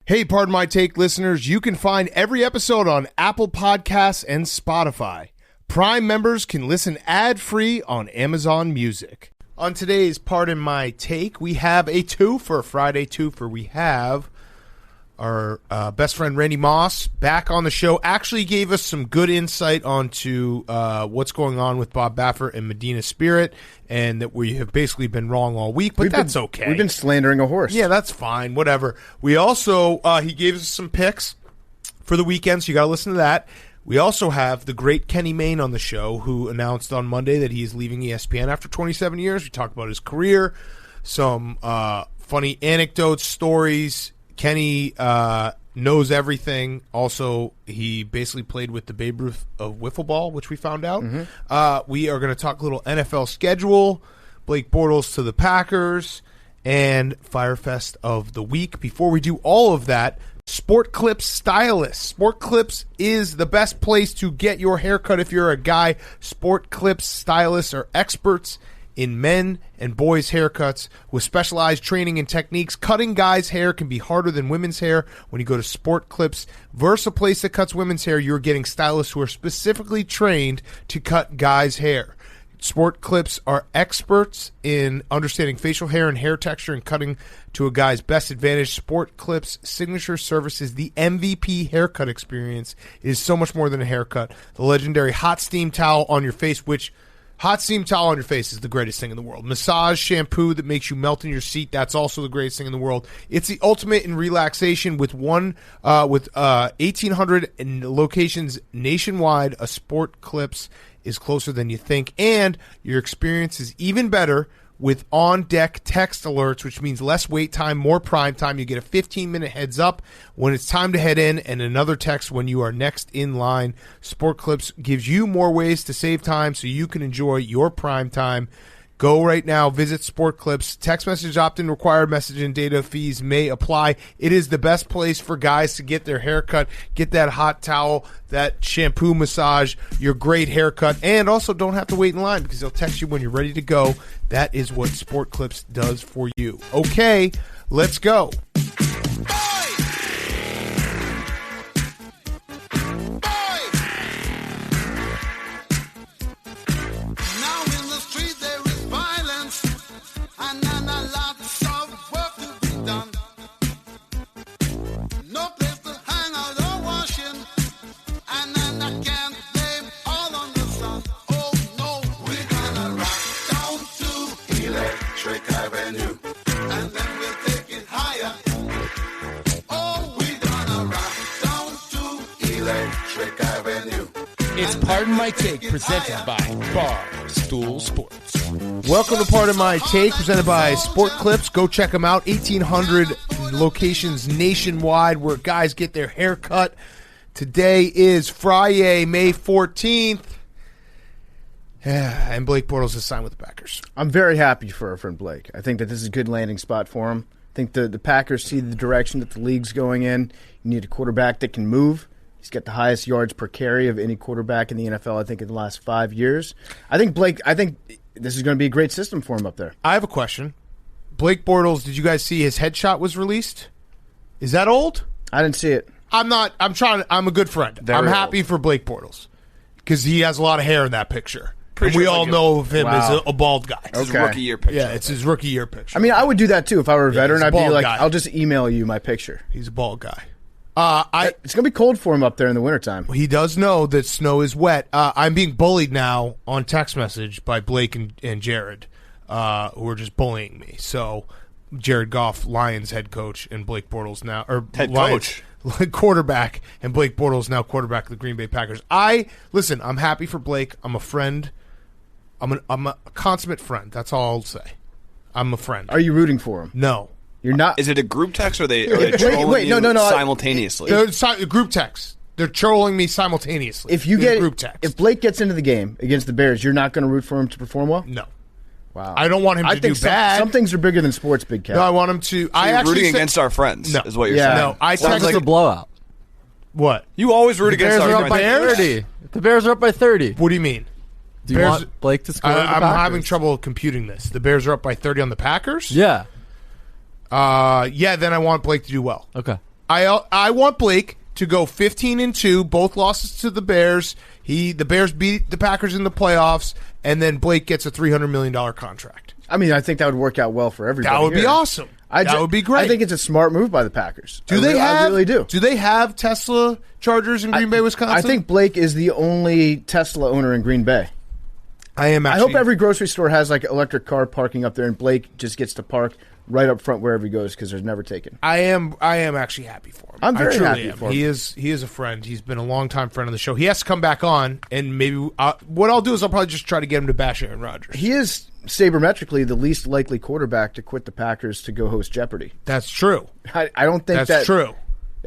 Hey, Pardon My Take listeners, you can find every episode on Apple Podcasts and Spotify. Prime members can listen ad-free on Amazon Music. On today's Pardon My Take, we have a twofer, Friday twofer. We have our best friend Randy Moss back on the show. Actually gave us some good insight onto what's going on with Bob Baffert and Medina Spirit, and that we have basically been wrong all week, but that's okay. We've been slandering a horse. Yeah, that's fine. Whatever. We also, he gave us some picks for the weekend, so you got to listen to that. We also have the great Kenny Mayne on the show, who announced on Monday that he is leaving ESPN after 27 years. We talked about his career, some funny anecdotes, stories. Kenny knows everything. Also, he basically played with the Babe Ruth of wiffle ball, which we found out. Mm-hmm. We are going to talk a little NFL schedule, Blake Bortles to the Packers, and Fyre Fest of the week. Before we do all of that, Sport Clips Stylist. Sport Clips is the best place to get your haircut if you're a guy. Sport Clips Stylists are experts in men and boys' haircuts with specialized training and techniques. Cutting guys' hair can be harder than women's hair. When you go to Sport Clips versus a place that cuts women's hair, you're getting stylists who are specifically trained to cut guys' hair. Sport Clips are experts in understanding facial hair and hair texture and cutting to a guy's best advantage. Sport Clips' signature service is the MVP haircut experience. It is so much more than a haircut. The legendary hot steam towel on your face, which hot steam towel on your face is the greatest thing in the world. Massage shampoo that makes you melt in your seat, that's also the greatest thing in the world. It's the ultimate in relaxation with 1,800 locations nationwide. A Sport Clips is closer than you think, and your experience is even better with on-deck text alerts, which means less wait time, more prime time. You get a 15-minute heads up when it's time to head in, and another text when you are next in line. Sport Clips gives you more ways to save time so you can enjoy your prime time. Go right now. Visit Sport Clips. Text message opt-in required. Message and data fees may apply. It is the best place for guys to get their haircut, get that hot towel, that shampoo massage, your great haircut, and also don't have to wait in line because they'll text you when you're ready to go. That is what Sport Clips does for you. Okay, let's go. It's Pardon My Take, presented by Barstool Sports. Welcome to Pardon My Take, presented by Sport Clips. Go check them out. 1,800 locations nationwide where guys get their hair cut. Today is Friday, May 14th. And Blake Bortles has signed with the Packers. I'm very happy for our friend Blake. I think that this is a good landing spot for him. I think the Packers see the direction that the league's going in. You need a quarterback that can move. He's got the highest yards per carry of any quarterback in the NFL, I think, in the last 5 years. I think this is going to be a great system for him up there. I have a question. Blake Bortles, did you guys see his headshot was released? Is that old? I didn't see it. I'm a good friend. I'm happy for Blake Bortles because he has a lot of hair in that picture. And we all know of him as a bald guy. It's his rookie year picture. Yeah, it's his rookie year picture. I mean, I would do that too if I were a veteran. I'd be like, guy. I'll just email you my picture. He's a bald guy. It's going to be cold for him up there in the wintertime. He does know that snow is wet. I'm being bullied now on text message by Blake and Jared, who are just bullying me. So, Jared Goff, Lions head coach, and Blake Bortles now, or head Lions, coach, quarterback, and Blake Bortles now quarterback of the Green Bay Packers. I'm happy for Blake. I'm a friend. I'm a consummate friend. That's all I'll say. I'm a friend. Are you rooting for him? No. You're not. Is it a group text or are they trolling you simultaneously? It's a group text. They're trolling me simultaneously. If Blake gets into the game against the Bears, you're not going to root for him to perform well? No. Wow. I don't want him to do bad. Some things are bigger than sports, Big Cat. No, I want him to. So you're rooting against our friends, is what you're saying. No, I sounds like a blowout. What? You always root against our friends. The Bears are up by 30. What do you mean? Do you want Blake to score? I'm having trouble computing this. The Bears are up by 30 on the Packers? Yeah. Then I want Blake to do well. Okay. I want Blake to go 15-2, both losses to the Bears. The Bears beat the Packers in the playoffs, and then Blake gets a $300 million contract. I mean, I think that would work out well for everybody. That would be awesome. That would be great. I think it's a smart move by the Packers. I really do. Do they have Tesla chargers in Green Bay, Wisconsin? I think Blake is the only Tesla owner in Green Bay. I hope every grocery store has like electric car parking up there, and Blake just gets to park right up front wherever he goes because there's never taken. I am actually happy for him. I'm very happy for him. He is a friend. He's been a longtime friend of the show. He has to come back on, and maybe what I'll do is I'll probably just try to get him to bash Aaron Rodgers. He is sabermetrically the least likely quarterback to quit the Packers to go host Jeopardy. That's true. I don't think that's true.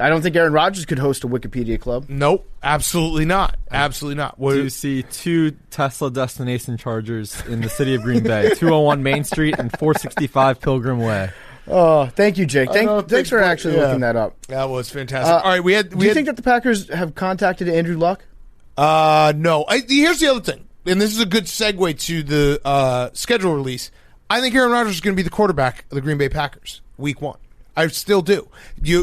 I don't think Aaron Rodgers could host a Wikipedia club. Nope, absolutely not. Absolutely not. Do you see 2 Tesla destination chargers in the city of Green Bay, 201 Main Street and 465 Pilgrim Way? Oh, thank you, Jake. Thanks for actually looking that up. That was fantastic. All right, do you think that the Packers have contacted Andrew Luck? No. Here's the other thing, and this is a good segue to the schedule release. I think Aaron Rodgers is going to be the quarterback of the Green Bay Packers week 1. I still do.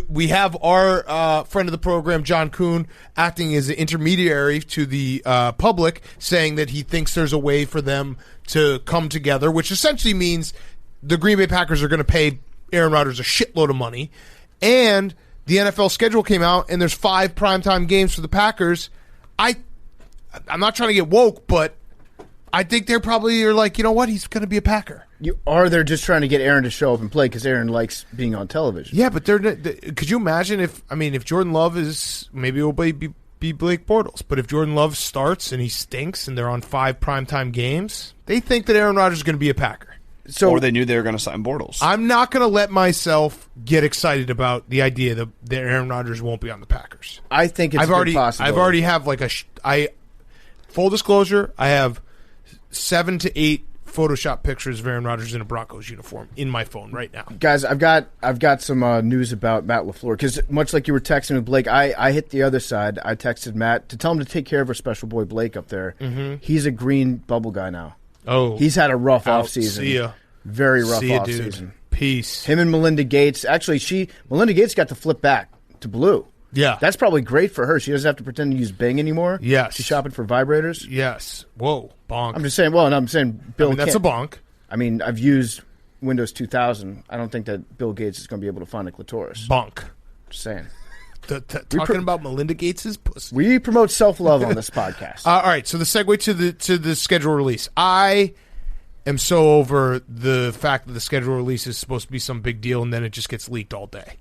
We have our friend of the program, John Kuhn, acting as an intermediary to the public, saying that he thinks there's a way for them to come together, which essentially means the Green Bay Packers are going to pay Aaron Rodgers a shitload of money. And the NFL schedule came out, and there's 5 primetime games for the Packers. I'm not trying to get woke, but I think they're probably are like, you know what, he's going to be a Packer. They're just trying to get Aaron to show up and play because Aaron likes being on television. Yeah, but could you imagine if Jordan Love is, maybe it'll be Blake Bortles, but if Jordan Love starts and he stinks and they're on 5 primetime games, they think that Aaron Rodgers is going to be a Packer. Or they knew they were going to sign Bortles. I'm not going to let myself get excited about the idea that Aaron Rodgers won't be on the Packers. I think it's a good possibility. I've already have full disclosure, I have 7 to 8 Photoshop pictures of Aaron Rodgers in a Broncos uniform in my phone right now. Guys, I've got some news about Matt LaFleur because much like you were texting with Blake, I hit the other side. I texted Matt to tell him to take care of our special boy Blake up there. Mm-hmm. He's a green bubble guy now. Oh, he's had a rough offseason. See ya. Very rough offseason. Dude. Peace. Him and Melinda Gates. Actually, Melinda Gates got to flip back to blue. Yeah. That's probably great for her. She doesn't have to pretend to use Bing anymore. Yes. She's shopping for vibrators. Yes. Whoa. Bonk. I'm just saying, Bill that's a bonk. I mean, I've used Windows 2000. I don't think that Bill Gates is going to be able to find a clitoris. Bonk. Just saying. Talking about Melinda Gates' pussy. We promote self-love on this podcast. All right, so the segue to the schedule release. I am so over the fact that the schedule release is supposed to be some big deal, and then it just gets leaked all day.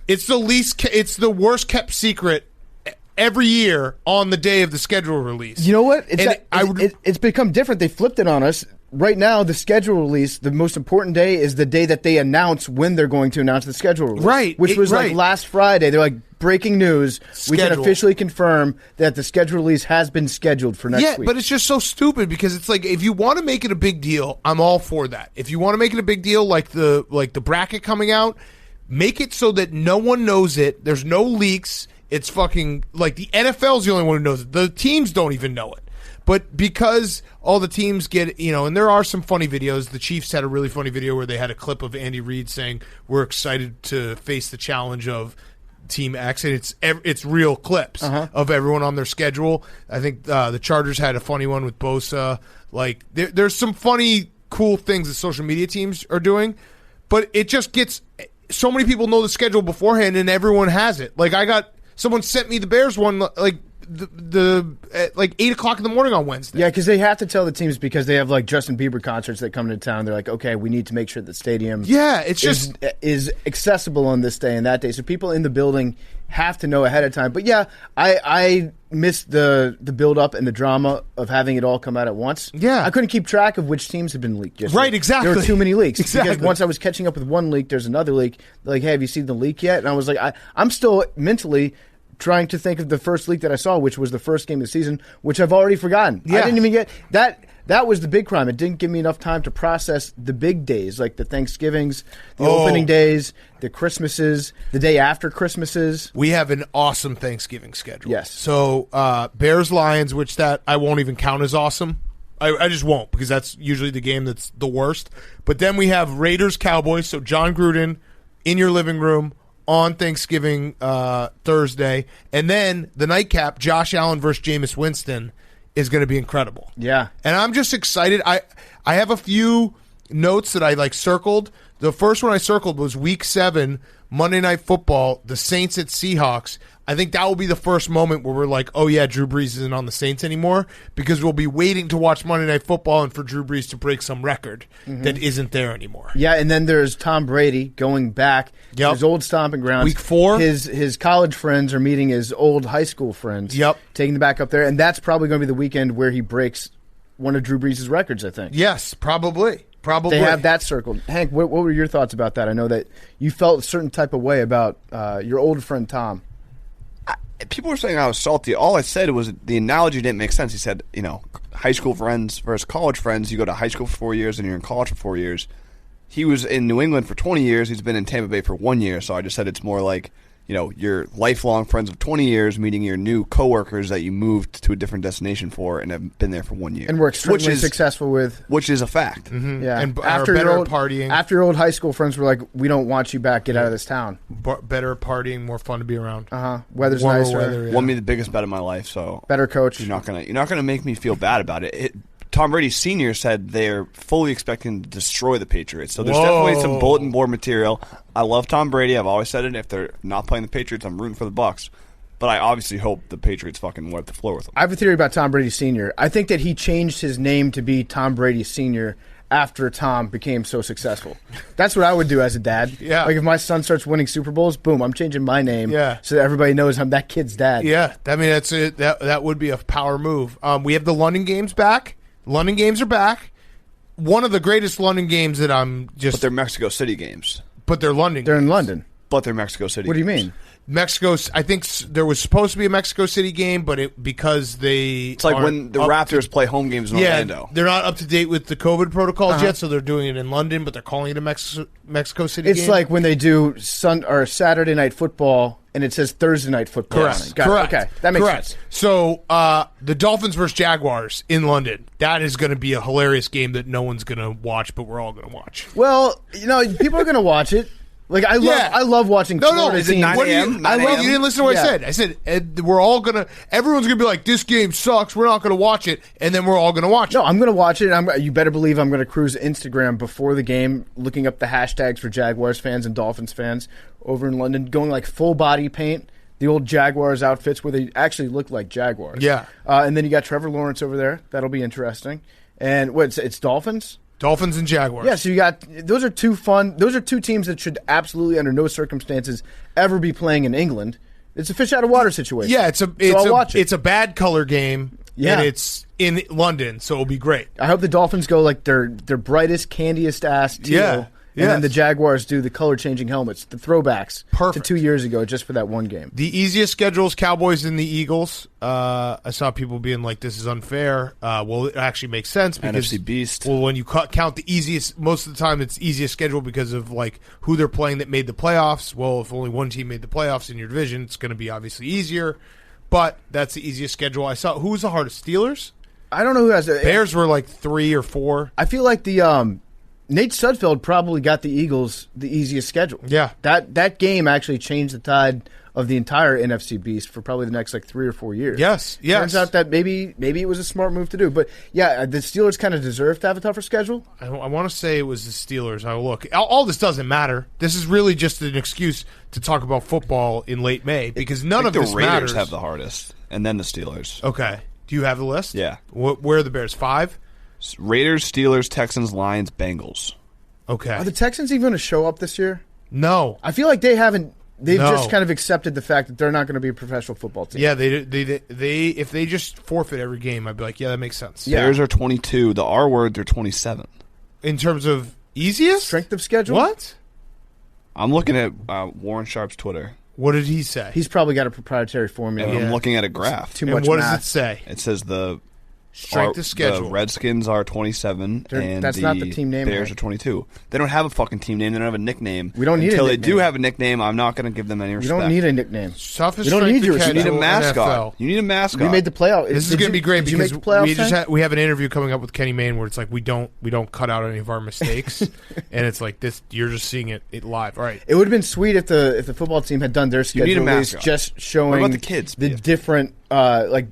It's the worst kept secret every year on the day of the schedule release. You know what? It's become different. They flipped it on us. Right now, the schedule release, the most important day is the day that they announce when they're going to announce the schedule release. Right. Which was like last Friday. They're like, breaking news. We can officially confirm that the schedule release has been scheduled for next week. Yeah, but it's just so stupid because it's like, if you want to make it a big deal, I'm all for that. If you want to make it a big deal, like the bracket coming out, make it so that no one knows it. There's no leaks. It's fucking like the NFL's the only one who knows it. The teams don't even know it. But because all the teams get, and there are some funny videos. The Chiefs had a really funny video where they had a clip of Andy Reid saying, "We're excited to face the challenge of Team X," and it's real clips of everyone on their schedule. I think the Chargers had a funny one with Bosa. Like there's some funny, cool things that social media teams are doing, but it just gets so many people know the schedule beforehand, and everyone has it. Like someone sent me the Bears one, like. At like 8:00 in the morning on Wednesday. Yeah, because they have to tell the teams because they have like Justin Bieber concerts that come into town. They're like, okay, we need to make sure the stadium is accessible on this day and that day. So people in the building have to know ahead of time. But yeah, I missed the build up and the drama of having it all come out at once. Yeah, I couldn't keep track of which teams had been leaked. Right, exactly. There were too many leaks. Exactly. Because once I was catching up with one leak, there's another leak. They're like, hey, have you seen the leak yet? And I was like, I'm still mentally trying to think of the first leak that I saw, which was the first game of the season, which I've already forgotten. Yeah. I didn't even get that. That was the big crime. It didn't give me enough time to process the big days, like the Thanksgivings, the opening days, the Christmases, the day after Christmases. We have an awesome Thanksgiving schedule. Yes. So Bears-Lions, which that I won't even count as awesome. I just won't, because that's usually the game that's the worst. But then we have Raiders-Cowboys, so John Gruden in your living room on Thanksgiving Thursday. And then the nightcap, Josh Allen versus Jameis Winston, is going to be incredible. Yeah. And I'm just excited. I have a few notes that I circled. The first one I circled was Week 7, Monday Night Football, the Saints at Seahawks. I think that will be the first moment where we're like, oh, yeah, Drew Brees isn't on the Saints anymore, because we'll be waiting to watch Monday Night Football and for Drew Brees to break some record that isn't there anymore. Yeah, and then there's Tom Brady going back to his old stomping grounds. Week 4. His college friends are meeting his old high school friends. Yep. Taking them back up there, and that's probably going to be the weekend where he breaks one of Drew Brees' records, I think. Yes, probably. Probably. They have that circled. Hank, what were your thoughts about that? I know that you felt a certain type of way about your old friend Tom. People were saying I was salty. All I said was the analogy didn't make sense. He said, high school friends versus college friends. You go to high school for 4 years and you're in college for 4 years. He was in New England for 20 years. He's been in Tampa Bay for 1 year. So I just said it's more like, your lifelong friends of 20 years meeting your new coworkers that you moved to a different destination for and have been there for 1 year. And we're extremely successful with. Which is a fact. Mm-hmm. Yeah. And after partying. After your old high school friends were like, we don't want you back, get out of this town. Better partying, more fun to be around. Weather's Warmer nicer. weather, Won me the biggest bet of my life, so better coach. You're not gonna make me feel bad about it. Tom Brady Sr. said they're fully expecting to destroy the Patriots. So there's definitely some bulletin board material. I love Tom Brady. I've always said it. If they're not playing the Patriots, I'm rooting for the Bucs. But I obviously hope the Patriots fucking wipe the floor with them. I have a theory about Tom Brady Sr. I think that he changed his name to be Tom Brady Sr. after Tom became so successful. That's what I would do as a dad. Yeah. Like if my son starts winning Super Bowls, boom, I'm changing my name so that everybody knows I'm that kid's dad. Yeah. I mean, that's it. That would be a power move. We have the London games back. London games are back. One of the greatest London games that I'm just... But they're Mexico City games. But they're London They're games. in London. But they're Mexico City What do you games. mean? Mexico, I think there was supposed to be a Mexico City game, but because they... It's like when the Raptors play home games in Orlando. They're not up to date with the COVID protocols yet, so they're doing it in London, but they're calling it a Mexico City game. It's like when they do Saturday night football and it says Thursday night football. Correct. Correct. Okay, that makes sense. So the Dolphins versus Jaguars in London. That is going to be a hilarious game that no one's going to watch, but we're all going to watch. Well, people are going to watch it. Like I love watching. Florida is it teams. 9 a.m.? I love. You didn't listen to what I said. I said everyone's gonna be like, this game sucks. We're not gonna watch it, and then we're all gonna watch it. No, I'm gonna watch it. You better believe I'm gonna cruise Instagram before the game, looking up the hashtags for Jaguars fans and Dolphins fans over in London, going like full body paint, the old Jaguars outfits where they actually look like Jaguars. Yeah. And then you got Trevor Lawrence over there. That'll be interesting. And it's Dolphins. Dolphins and Jaguars. Yeah, so you got those are two teams that should absolutely under no circumstances ever be playing in England. It's a fish out of water situation. Yeah, it's a bad color game. Yeah. And it's in London, so it'll be great. I hope the Dolphins go like their brightest, candiest ass teal. Yeah. And then the Jaguars do the color-changing helmets, the throwbacks Perfect. to 2 years ago just for that one game. The easiest schedule is Cowboys and the Eagles. I saw people being like, this is unfair. Well, it actually makes sense. Because, NFC Beast. Well, when you count the easiest, most of the time it's easiest schedule because of like who they're playing that made the playoffs. Well, if only one team made the playoffs in your division, it's going to be obviously easier. But that's the easiest schedule I saw. Who was the hardest? Steelers? I don't know who has it. Bears were like 3 or 4. I feel like the Nate Sudfeld probably got the Eagles the easiest schedule. Yeah. That game actually changed the tide of the entire NFC Beast for probably the next 3 or 4 years. Yes. Turns out that maybe it was a smart move to do. But yeah, the Steelers kind of deserve to have a tougher schedule. I want to say it was the Steelers. I'll look. All this doesn't matter. This is really just an excuse to talk about football in late May because none of this matters. The Raiders matters. have the hardest, and then the Steelers. Okay. Do you have the list? Yeah. Where are the Bears? 5? Raiders, Steelers, Texans, Lions, Bengals. Okay. Are the Texans even going to show up this year? No. I feel like they haven't. They've No. just kind of accepted the fact that they're not going to be a professional football team. Yeah, they if they just forfeit every game, I'd be like, yeah, that makes sense. Yeah. Bears are 22. The R word, they're 27. In terms of easiest Strength of schedule? What? I'm looking at Warren Sharp's Twitter. What did he say? He's probably got a proprietary formula. And I'm looking at a graph. Too and much what math. does it say? It says the Strength of schedule. The Redskins are 27, and that's not the team name, Bears right? are 22. They don't have a fucking team name. They don't have a nickname. We don't need Until a they nickname. do have a nickname, I'm not going to give them any You respect. don't need a nickname. Toughest We don't strength need your- of You need a schedule, mascot. NFL. You need a mascot. We made the playoff. This is going to be great did you because make the playoffs, Hank? we have an interview coming up with Kenny Mayne where it's like we don't cut out any of our mistakes, and it's like this. You're just seeing it live. All right. It would have been sweet if the football team had done their need a schedule release, mascot. just showing What about the kids, the PF?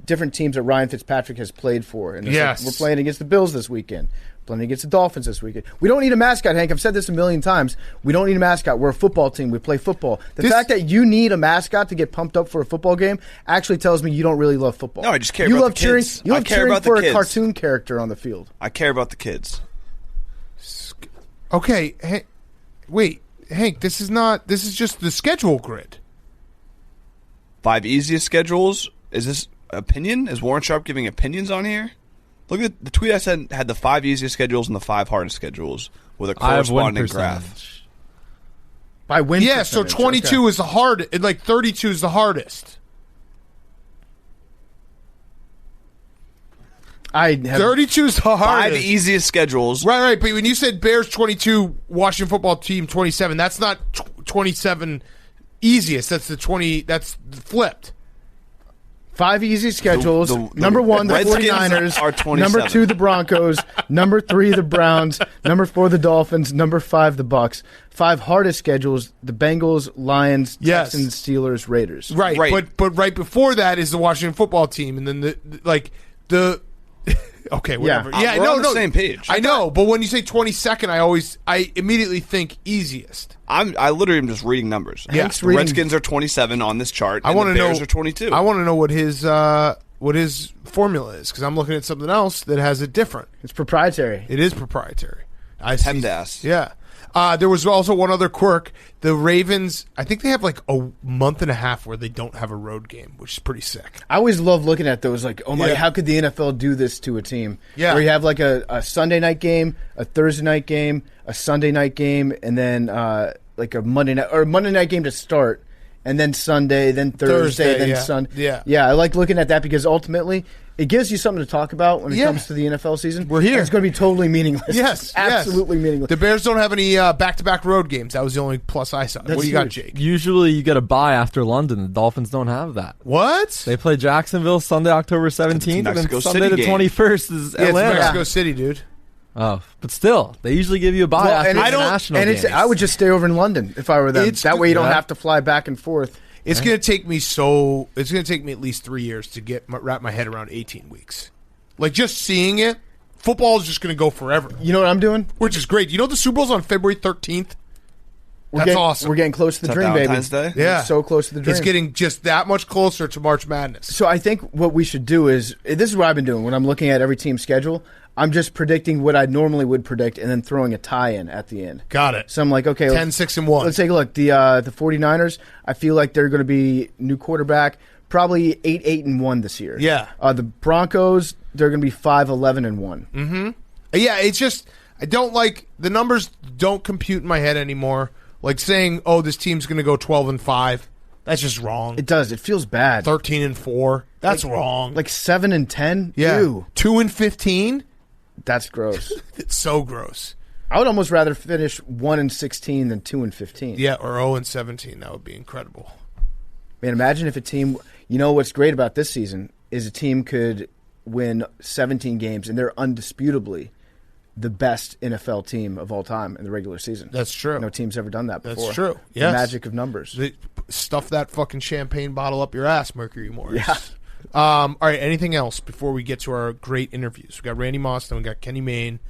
different teams that Ryan Fitzpatrick has played for. And it's Yes. like, we're playing against the Bills this weekend. Playing against the Dolphins this weekend. We don't need a mascot, Hank. I've said this a million times. We don't need a mascot. We're a football team. We play football. The fact that you need a mascot to get pumped up for a football game actually tells me you don't really love football. No, I just care you about love the cheering, kids. You I love care cheering about the for a kids. cartoon character on the field. I care about the kids. Okay. Wait, Hank. This is just the schedule grid. 5 easiest schedules. Is this opinion? Is Warren Sharp giving opinions on here? Look at the tweet I sent had the 5 easiest schedules and the 5 hardest schedules with a I have win corresponding graph. percentage. By win Yeah. So percentage, 22 okay. is the hard. Like 32 is the hardest. I have 32 is the 5 hardest. easiest schedules. Right. But when you said Bears 22, Washington football team 27, that's not 27 easiest. That's the 20. That's flipped. 5 easy schedules. The Number 1, the Redskins 49ers. are 27. Number 2, the Broncos. Number 3, the Browns. Number 4, the Dolphins. Number 5, the Bucks. 5 hardest schedules: the Bengals, Lions, Yes. Texans, Steelers, Raiders. Right. But right before that is the Washington football team, and then the okay, whatever. Yeah. We're on the same page. I know, but when you say 22nd, I immediately think easiest. I literally am just reading numbers. Yeah. Hank's The reading- Redskins are 27 on this chart. I want to know. Bears are 22. I want to know what his formula is because I'm looking at something else that has it different. It's proprietary. It is proprietary. I see. PEMDAS. Yeah. There was also one other quirk. The Ravens, I think they have like a month and a half where they don't have a road game, which is pretty sick. I always love looking at those. Like, oh my, Yeah. how could the NFL do this to a team? Yeah. Where you have like a Sunday night game, a Thursday night game, a Sunday night game, and then like a Monday night game to start, and then Sunday, then Thursday, then yeah. Sunday. Yeah. I like looking at that because ultimately it gives you something to talk about when it Yeah. comes to the NFL season. We're here. And it's going to be totally meaningless. Yes. Absolutely yes. meaningless. The Bears don't have any back-to-back road games. That was the only plus I saw. What do you got, huge. Jake? Usually you get a bye after London. The Dolphins don't have that. What? They play Jacksonville Sunday, October 17th, and then Mexico Sunday City the game. 21st is Yeah, it's Atlanta. Mexico City, dude. Oh, but still, they usually give you a bye Well, after and the I don't- national and games. I would just stay over in London if I were them. It's That way you don't yeah. have to fly back and forth. It's going to take me It's going to take me at least 3 years to wrap my head around 18 weeks. Like just seeing it, football is just going to go forever, You know what I'm doing? which is great. You know the Super Bowl's on February 13th. That's getting, awesome. We're getting close to the Is that dream, Valentine's baby. Day? Yeah, We're so close to the dream. It's getting just that much closer to March Madness. So I think what we should do is this is what I've been doing when I'm looking at every team's schedule. I'm just predicting what I normally would predict and then throwing a tie-in at the end. Got it. So I'm like, okay, 10-6-1. Let's take a look. The 49ers, I feel like they're going to be new quarterback, probably 8-1 this year. Yeah. The Broncos, they're going to be 5-11-1. Yeah, it's just I don't like the numbers. Don't compute in my head anymore. Like saying, "Oh, this team's going to go 12-5." That's just wrong. It does. It feels bad. 13-4. That's wrong. Like 7-10. yeah, Ew. 2-15. That's gross. It's so gross. I would almost rather finish 1-16 than 2-15. Yeah, or 0-17. That would be incredible. Man, imagine if a team. You know what's great about this season is a team could win 17 games and they're undisputably the best NFL team of all time in the regular season. That's true. No team's ever done that before. That's true. The Yes. magic of numbers. Stuff that fucking champagne bottle up your ass, Mercury Morris. Yeah. All right. Anything else before we get to our great interviews? We got Randy Moss, then we got Kenny Mayne.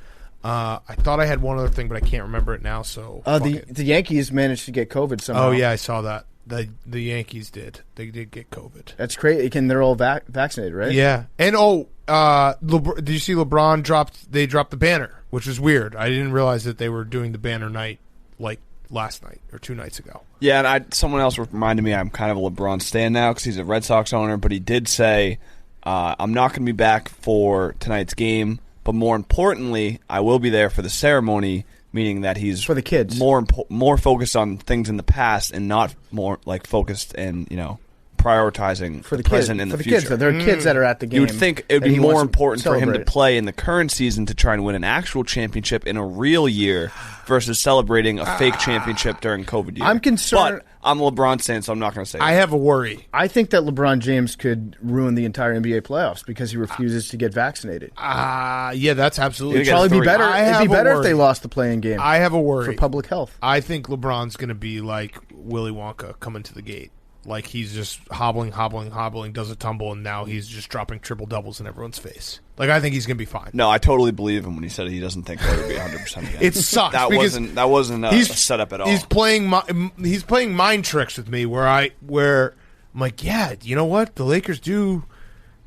I thought I had one other thing, but I can't remember it now. So fuck it. The Yankees managed to get COVID somehow. Oh yeah, I saw that. The Yankees did. They did get COVID. That's crazy. They're all vaccinated, right? Yeah, and did you see LeBron dropped the banner, which was weird. I didn't realize that they were doing the banner night like last night or 2 nights ago. Yeah, and someone else reminded me I'm kind of a LeBron stan now because he's a Red Sox owner, but he did say, I'm not going to be back for tonight's game, but more importantly, I will be there for the ceremony, meaning that he's For the kids. more focused on things in the past and not more like focused and prioritizing for the present kids, in the for future. Kids, there are kids that are at the game. You would think it would that be he more wants important for him to celebrate. play in the current season to try and win an actual championship in a real year versus celebrating a fake championship during COVID year. I'm concerned. But I'm a LeBron fan, so I'm not going to say I that. have a worry. I think that LeBron James could ruin the entire NBA playoffs because he refuses to get vaccinated. Yeah, that's absolutely You true. get Probably be three. better. I It'd have be a better if worry. they lost the playing game I have a worry. for public health. I think LeBron's going to be like Willy Wonka coming to the gate. Like he's just hobbling, does a tumble, and now he's just dropping triple doubles in everyone's face. Like I think he's going to be fine. No, I totally believe him when he said he doesn't think that would be 100% again. It sucks That because wasn't a setup at all. He's playing mind tricks with me where I'm like, yeah, you know what? The Lakers do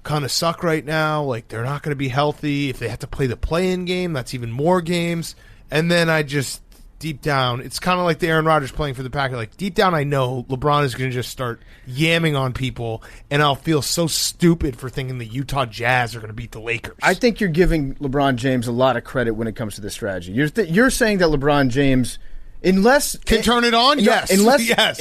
kind of suck right now. Like they're not going to be healthy. If they have to play the play-in game, that's even more games. And then I just deep down, it's kind of like the Aaron Rodgers playing for the Packers. Like deep down, I know LeBron is going to just start yamming on people, and I'll feel so stupid for thinking the Utah Jazz are going to beat the Lakers. I think you're giving LeBron James a lot of credit when it comes to this strategy. You're saying that LeBron James, unless can turn it on, yes, unless yes.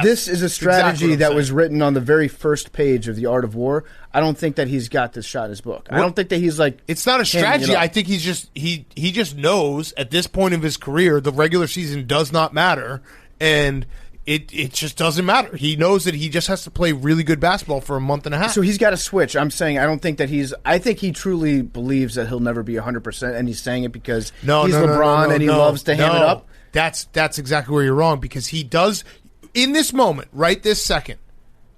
this is a strategy Exactly what I'm that saying. was written on the very first page of The Art of War, I don't think that he's got this shot in his book. I don't think that he's like It's not a handing it strategy. up. I think he's just he just knows at this point of his career the regular season does not matter, and it just doesn't matter. He knows that he just has to play really good basketball for a month and a half. So he's got to switch. I'm saying I don't think that I think he truly believes that he'll never be 100%, and he's saying it because he's LeBron and he loves to ham it up. That's exactly where you're wrong because he does in this moment, right this second.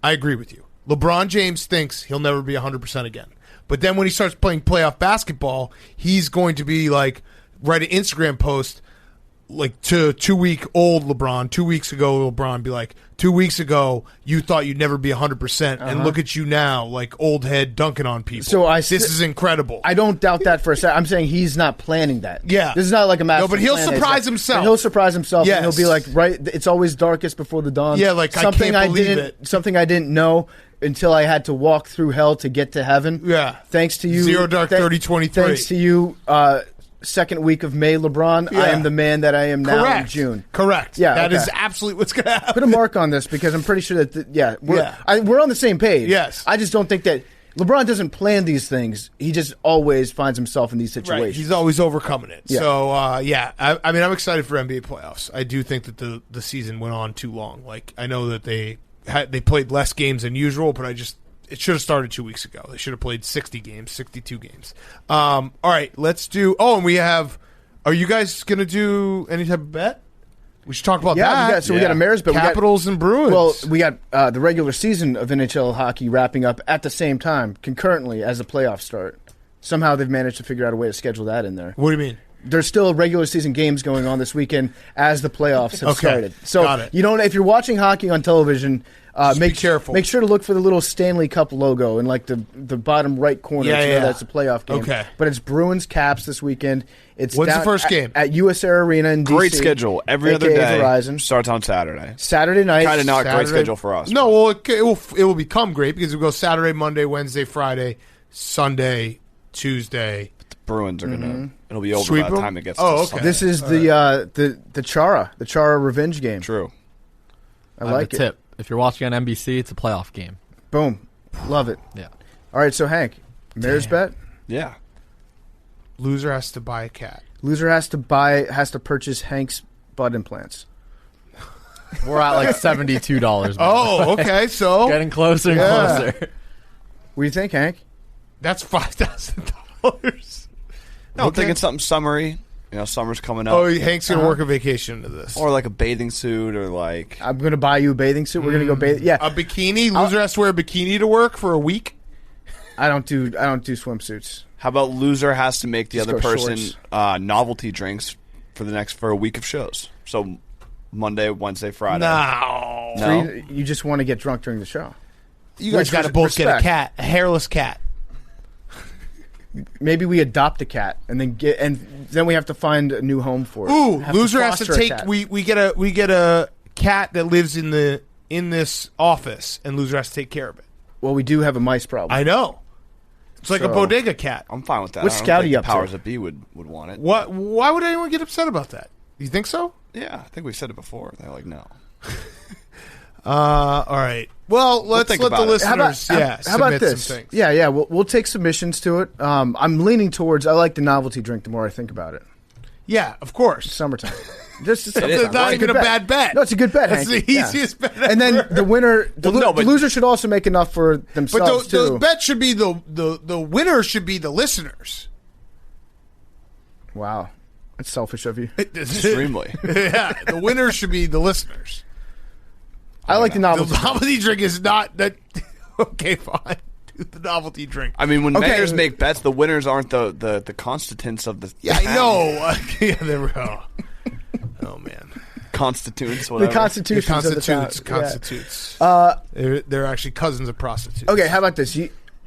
I agree with you. LeBron James thinks he'll never be 100% again. But then when he starts playing playoff basketball, he's going to be like write an Instagram post like to 2-week-old LeBron, 2 weeks ago LeBron, be like, 2 weeks ago you thought you'd never be 100%, and look at you now, like old head dunking on people. So this is incredible. I don't doubt that for a second. I'm saying he's not planning that. Yeah. This is not like a master No, but he'll plan. surprise himself. And he'll surprise himself. Yes. And he'll be like, right, it's always darkest before the dawn. Yeah, like, I can't believe it. Something I didn't know until I had to walk through hell to get to heaven. Yeah. Thanks to you. Zero Dark 30-23. Thanks to you, second week of May, LeBron, I am the man that I am now in June. Correct. Yeah, that okay. is absolutely what's going to happen. Put a mark on this because I'm pretty sure that, we're on the same page. Yes. I just don't think that LeBron doesn't plan these things. He just always finds himself in these situations. Right. He's always overcoming it. Yeah. So, I mean, I'm excited for NBA playoffs. I do think that the season went on too long. Like, I know that they played less games than usual, but it should have started 2 weeks ago. They should have played 60 games, 62 games. All right, let's do – and we have – are you guys going to do any type of bet? We should talk about that. We got a Mayor's bet. Capitals and Bruins. Well, we got the regular season of NHL hockey wrapping up at the same time, concurrently as the playoffs start. Somehow they've managed to figure out a way to schedule that in there. What do you mean? There's still regular season games going on this weekend as the playoffs have started. So got it. if you're watching hockey on television, be careful. Make sure to look for the little Stanley Cup logo in like the bottom right corner. That's a playoff game. Okay. But it's Bruins Caps this weekend. It's When's the down first game? At US Air Arena in DC. Great schedule. Every other aka day Verizon. starts on Saturday. Saturday night. Kind of not a great Saturday. schedule for us. No, well, it will become great because it will go Saturday, Monday, Wednesday, Friday, Sunday, Tuesday. The Bruins are gonna. It'll be over Sweep by the them? time it gets. Oh, to okay. Sunday. This is the Chara revenge game. True. I I have like a it. tip. If you're watching on NBC, it's a playoff game. Boom. Love it. Yeah. All right, so Hank, Mayor's bet. Yeah. Loser has to buy a cat. Loser has to purchase Hank's butt implants. We're at like $72. Oh, okay. So Getting closer and closer. What do you think, Hank? that's $5,000. No, I'm thinking something summery. You know, summer's coming up. Oh, Hank's gonna work a vacation into this. Or like a bathing suit, or like I'm going to buy you a bathing suit. We're going to go bathe. Yeah, A bikini. Loser has to wear a bikini to work for a week. I don't do swimsuits. how about loser has to make the Just other go person shorts. novelty drinks for a week of shows. So Monday, Wednesday, Friday. No. You just want to get drunk during the show. You guys Which got to was both get a respect. cat, a hairless cat. Maybe we adopt a cat and then we have to find a new home for it. Ooh, Have loser has to foster a take. cat. We get a cat that lives in this office, and loser has to take care of it. Well, we do have a mice problem. I know. It's like a So- bodega cat. I'm fine with that. What's I don't Scouty think up to? Powers that be would want it. What? Why would anyone get upset about that? You think so? Yeah, I think we've said it before. They're like, no. All right. Well, let's let the listeners submit this? Some things. Yeah. We'll take submissions to it. I'm leaning towards. I like the novelty drink the more I think about it. Yeah, of course. Summertime. It's not even a bad bet. No, it's a good bet, That's Hank. the easiest bet ever. And then the winner, the loser should also make enough for themselves, too. The bet should be the winner should be the listeners. Wow. That's selfish of you. Extremely. Yeah, the winner should be the listeners. I like the novelty. The novelty drink is not that. Okay, fine. Do the novelty drink. I mean, when mayors make bets, the winners aren't the constituents of the. Yeah, I know. Yeah, there we go. Oh man, constituents. Whatever. The constitutions of the town. Constitutes. They're actually cousins of prostitutes. Okay, how about this?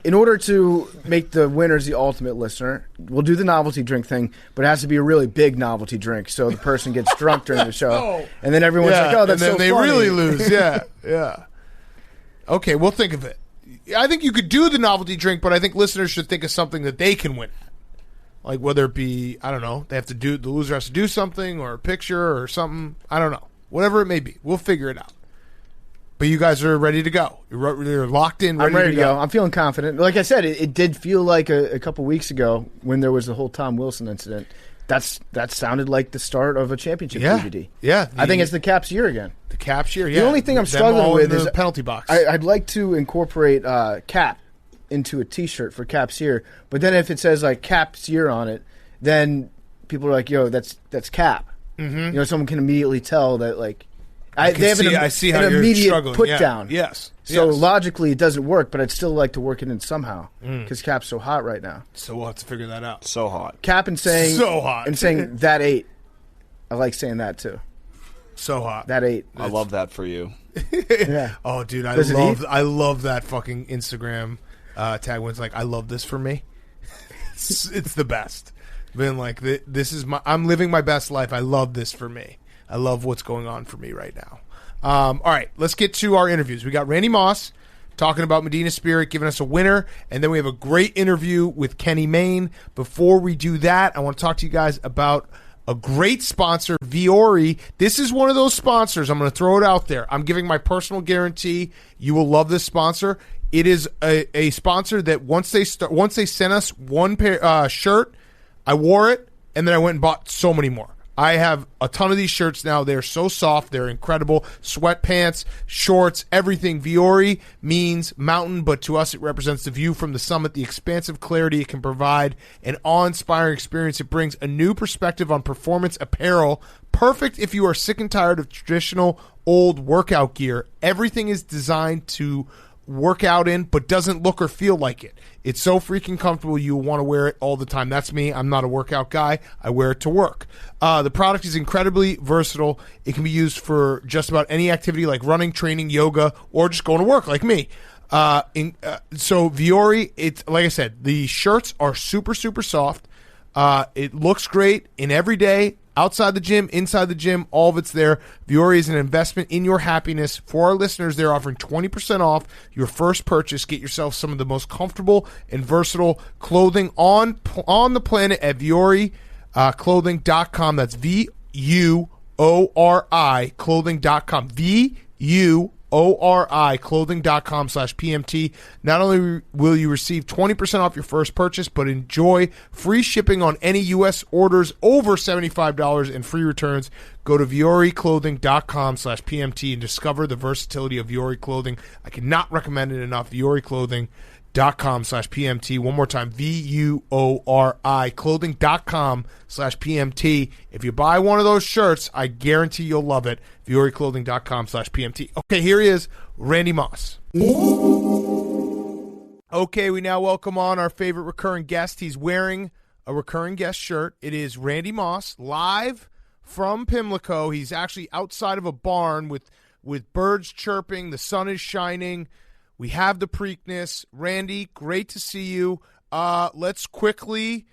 In order to make the winners the ultimate listener, we'll do the novelty drink thing, but it has to be a really big novelty drink, so the person gets drunk during the show, and then everyone's like, "Oh, that's so funny." And then they really lose. Yeah. Okay, we'll think of it. I think you could do the novelty drink, but I think listeners should think of something that they can win at. Like whether it be, I don't know, the loser has to do something or a picture or something. I don't know. Whatever it may be. We'll figure it out. But you guys are ready to go. You're locked in. I'm ready to go. I'm feeling confident. Like I said, it did feel like a couple weeks ago when there was the whole Tom Wilson incident. That sounded like the start of a championship DVD. Yeah. I think it's the Caps year again. The Caps year, yeah. The only thing I'm struggling with is the penalty box. I'd like to incorporate Cap into a T-shirt for Caps year, but then if it says like Caps year on it, then people are like, "Yo, that's Cap." Mm-hmm. You know, someone can immediately tell that like. They have I see how an you're immediate struggling. put down. Yes. So logically it doesn't work, but I'd still like to work it in somehow because Cap's so hot right now. So we'll have to figure that out. So hot. Cap and saying so hot and saying that 8. I like saying that too. So hot. That 8. I love that for you. Yeah. Oh, dude, I love that fucking Instagram tag when it's like, "I love this for me." It's the best. Been like, I'm living my best life. I love this for me. I love what's going on for me right now. All right, let's get to our interviews. We got Randy Moss talking about Medina Spirit, giving us a winner, and then we have a great interview with Kenny Mayne. Before we do that, I want to talk to you guys about a great sponsor, Viore. This is one of those sponsors. I'm going to throw it out there. I'm giving my personal guarantee you will love this sponsor. It is a sponsor that once they sent us one pair shirt, I wore it, and then I went and bought so many more. I have a ton of these shirts now. They're so soft. They're incredible. Sweatpants, shorts, everything. Viore means mountain, but to us it represents the view from the summit, the expansive clarity it can provide, an awe-inspiring experience. It brings a new perspective on performance apparel. Perfect if you are sick and tired of traditional old workout gear. Everything is designed to work out in, but doesn't look or feel like it. It's so freaking comfortable you want to wear it all the time. That's me. I'm not a workout guy. I wear it to work. The product is incredibly versatile. It can be used for just about any activity like running, training, yoga, or just going to work like me. So Viore, it's like I said, the shirts are super, super soft. It looks great in every day. Outside the gym, inside the gym, all of it's there. Viore is an investment in your happiness. For our listeners, they're offering 20% off your first purchase. Get yourself some of the most comfortable and versatile clothing on the planet at Viore clothing.com. That's VUORI clothing.com. VUORI clothing.com/PMT. Not only will you receive 20% off your first purchase, but enjoy free shipping on any U.S. orders over $75 and free returns. Go to VioreClothing.com/PMT and discover the versatility of Viore clothing. I cannot recommend it enough. VioreClothing.com/PMT. One more time, VUORI clothing.com/PMT. If you buy one of those shirts, I guarantee you'll love it. VioreClothing.com/PMT. Okay, here he is, Randy Moss. Okay, we now welcome on our favorite recurring guest. He's wearing a recurring guest shirt. It is Randy Moss, live from Pimlico. He's actually outside of a barn with birds chirping. The sun is shining. We have the Preakness. Randy, great to see you. Let's quickly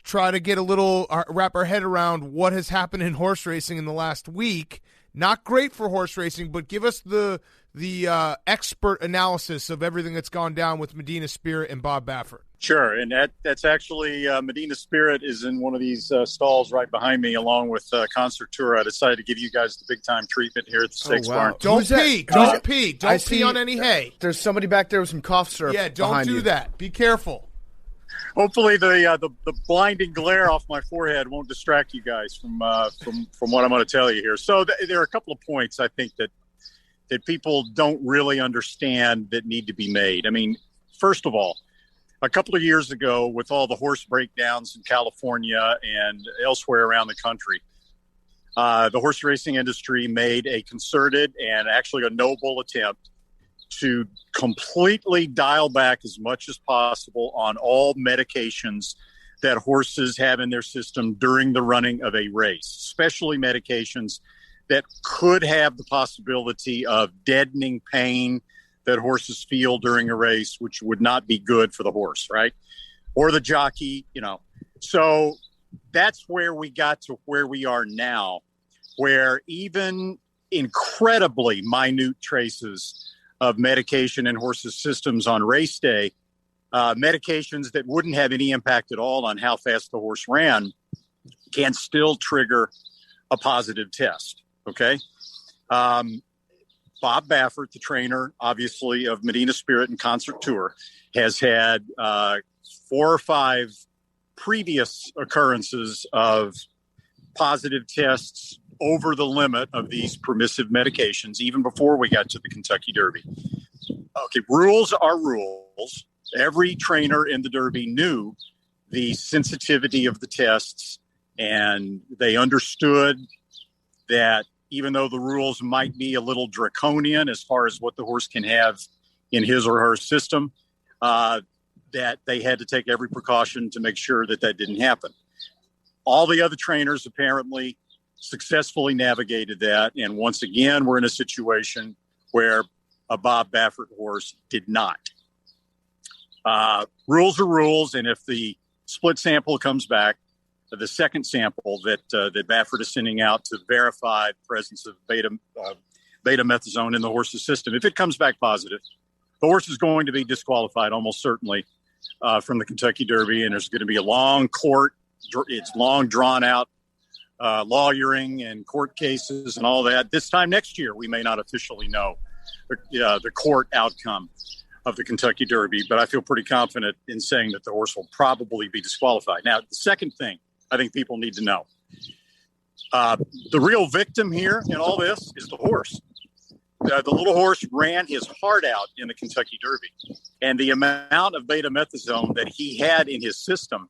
try to get a little, wrap our head around what has happened in horse racing in the last week. Not great for horse racing, but give us the the expert analysis of everything that's gone down with Medina Spirit and Bob Baffert. Sure, and that's actually Medina Spirit is in one of these stalls right behind me, along with Concert Tour. I decided to give you guys the big time treatment here at the Steaks Barn. Don't pee. Don't pee. Don't pee on any hay. There's somebody back there with some cough syrup. Yeah, don't do that. Be careful. Hopefully, the blinding glare off my forehead won't distract you guys from what I'm going to tell you here. So there are a couple of points I think that people don't really understand that need to be made. I mean, first of all, a couple of years ago, with all the horse breakdowns in California and elsewhere around the country, the horse racing industry made a concerted and actually a noble attempt to completely dial back as much as possible on all medications that horses have in their system during the running of a race, especially medications that could have the possibility of deadening pain that horses feel during a race, which would not be good for the horse, right? Or the jockey, So that's where we got to where we are now, where even incredibly minute traces of medication in horses' systems on race day, medications that wouldn't have any impact at all on how fast the horse ran, can still trigger a positive test, okay? Bob Baffert, the trainer, obviously, of Medina Spirit and Concert Tour, has had 4 or 5 previous occurrences of positive tests over the limit of these permissive medications, even before we got to the Kentucky Derby. Okay, rules are rules. Every trainer in the Derby knew the sensitivity of the tests, and they understood that even though the rules might be a little draconian as far as what the horse can have in his or her system, that they had to take every precaution to make sure that didn't happen. All the other trainers apparently successfully navigated that. And once again, we're in a situation where a Bob Baffert horse did not. Rules are rules. And if the split sample comes back, the second sample that Baffert is sending out to verify the presence of betamethasone in the horse's system, if it comes back positive, the horse is going to be disqualified almost certainly from the Kentucky Derby, and there's going to be a long court. It's long drawn out lawyering and court cases and all that. This time next year, we may not officially know the court outcome of the Kentucky Derby, but I feel pretty confident in saying that the horse will probably be disqualified. Now, the second thing I think people need to know. The real victim here in all this is the horse. The little horse ran his heart out in the Kentucky Derby. And the amount of betamethasone that he had in his system,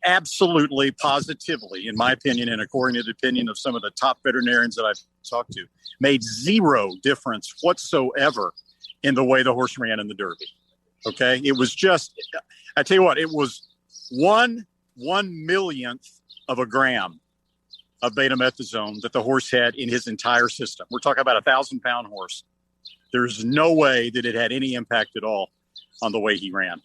absolutely, positively, in my opinion, and according to the opinion of some of the top veterinarians that I've talked to, made zero difference whatsoever in the way the horse ran in the Derby. Okay? It was just, I tell you what, it was 1/1,000,000th of a gram of betamethasone that the horse had in his entire system. We're talking about a 1,000-pound horse. There's no way that it had any impact at all on the way he ran.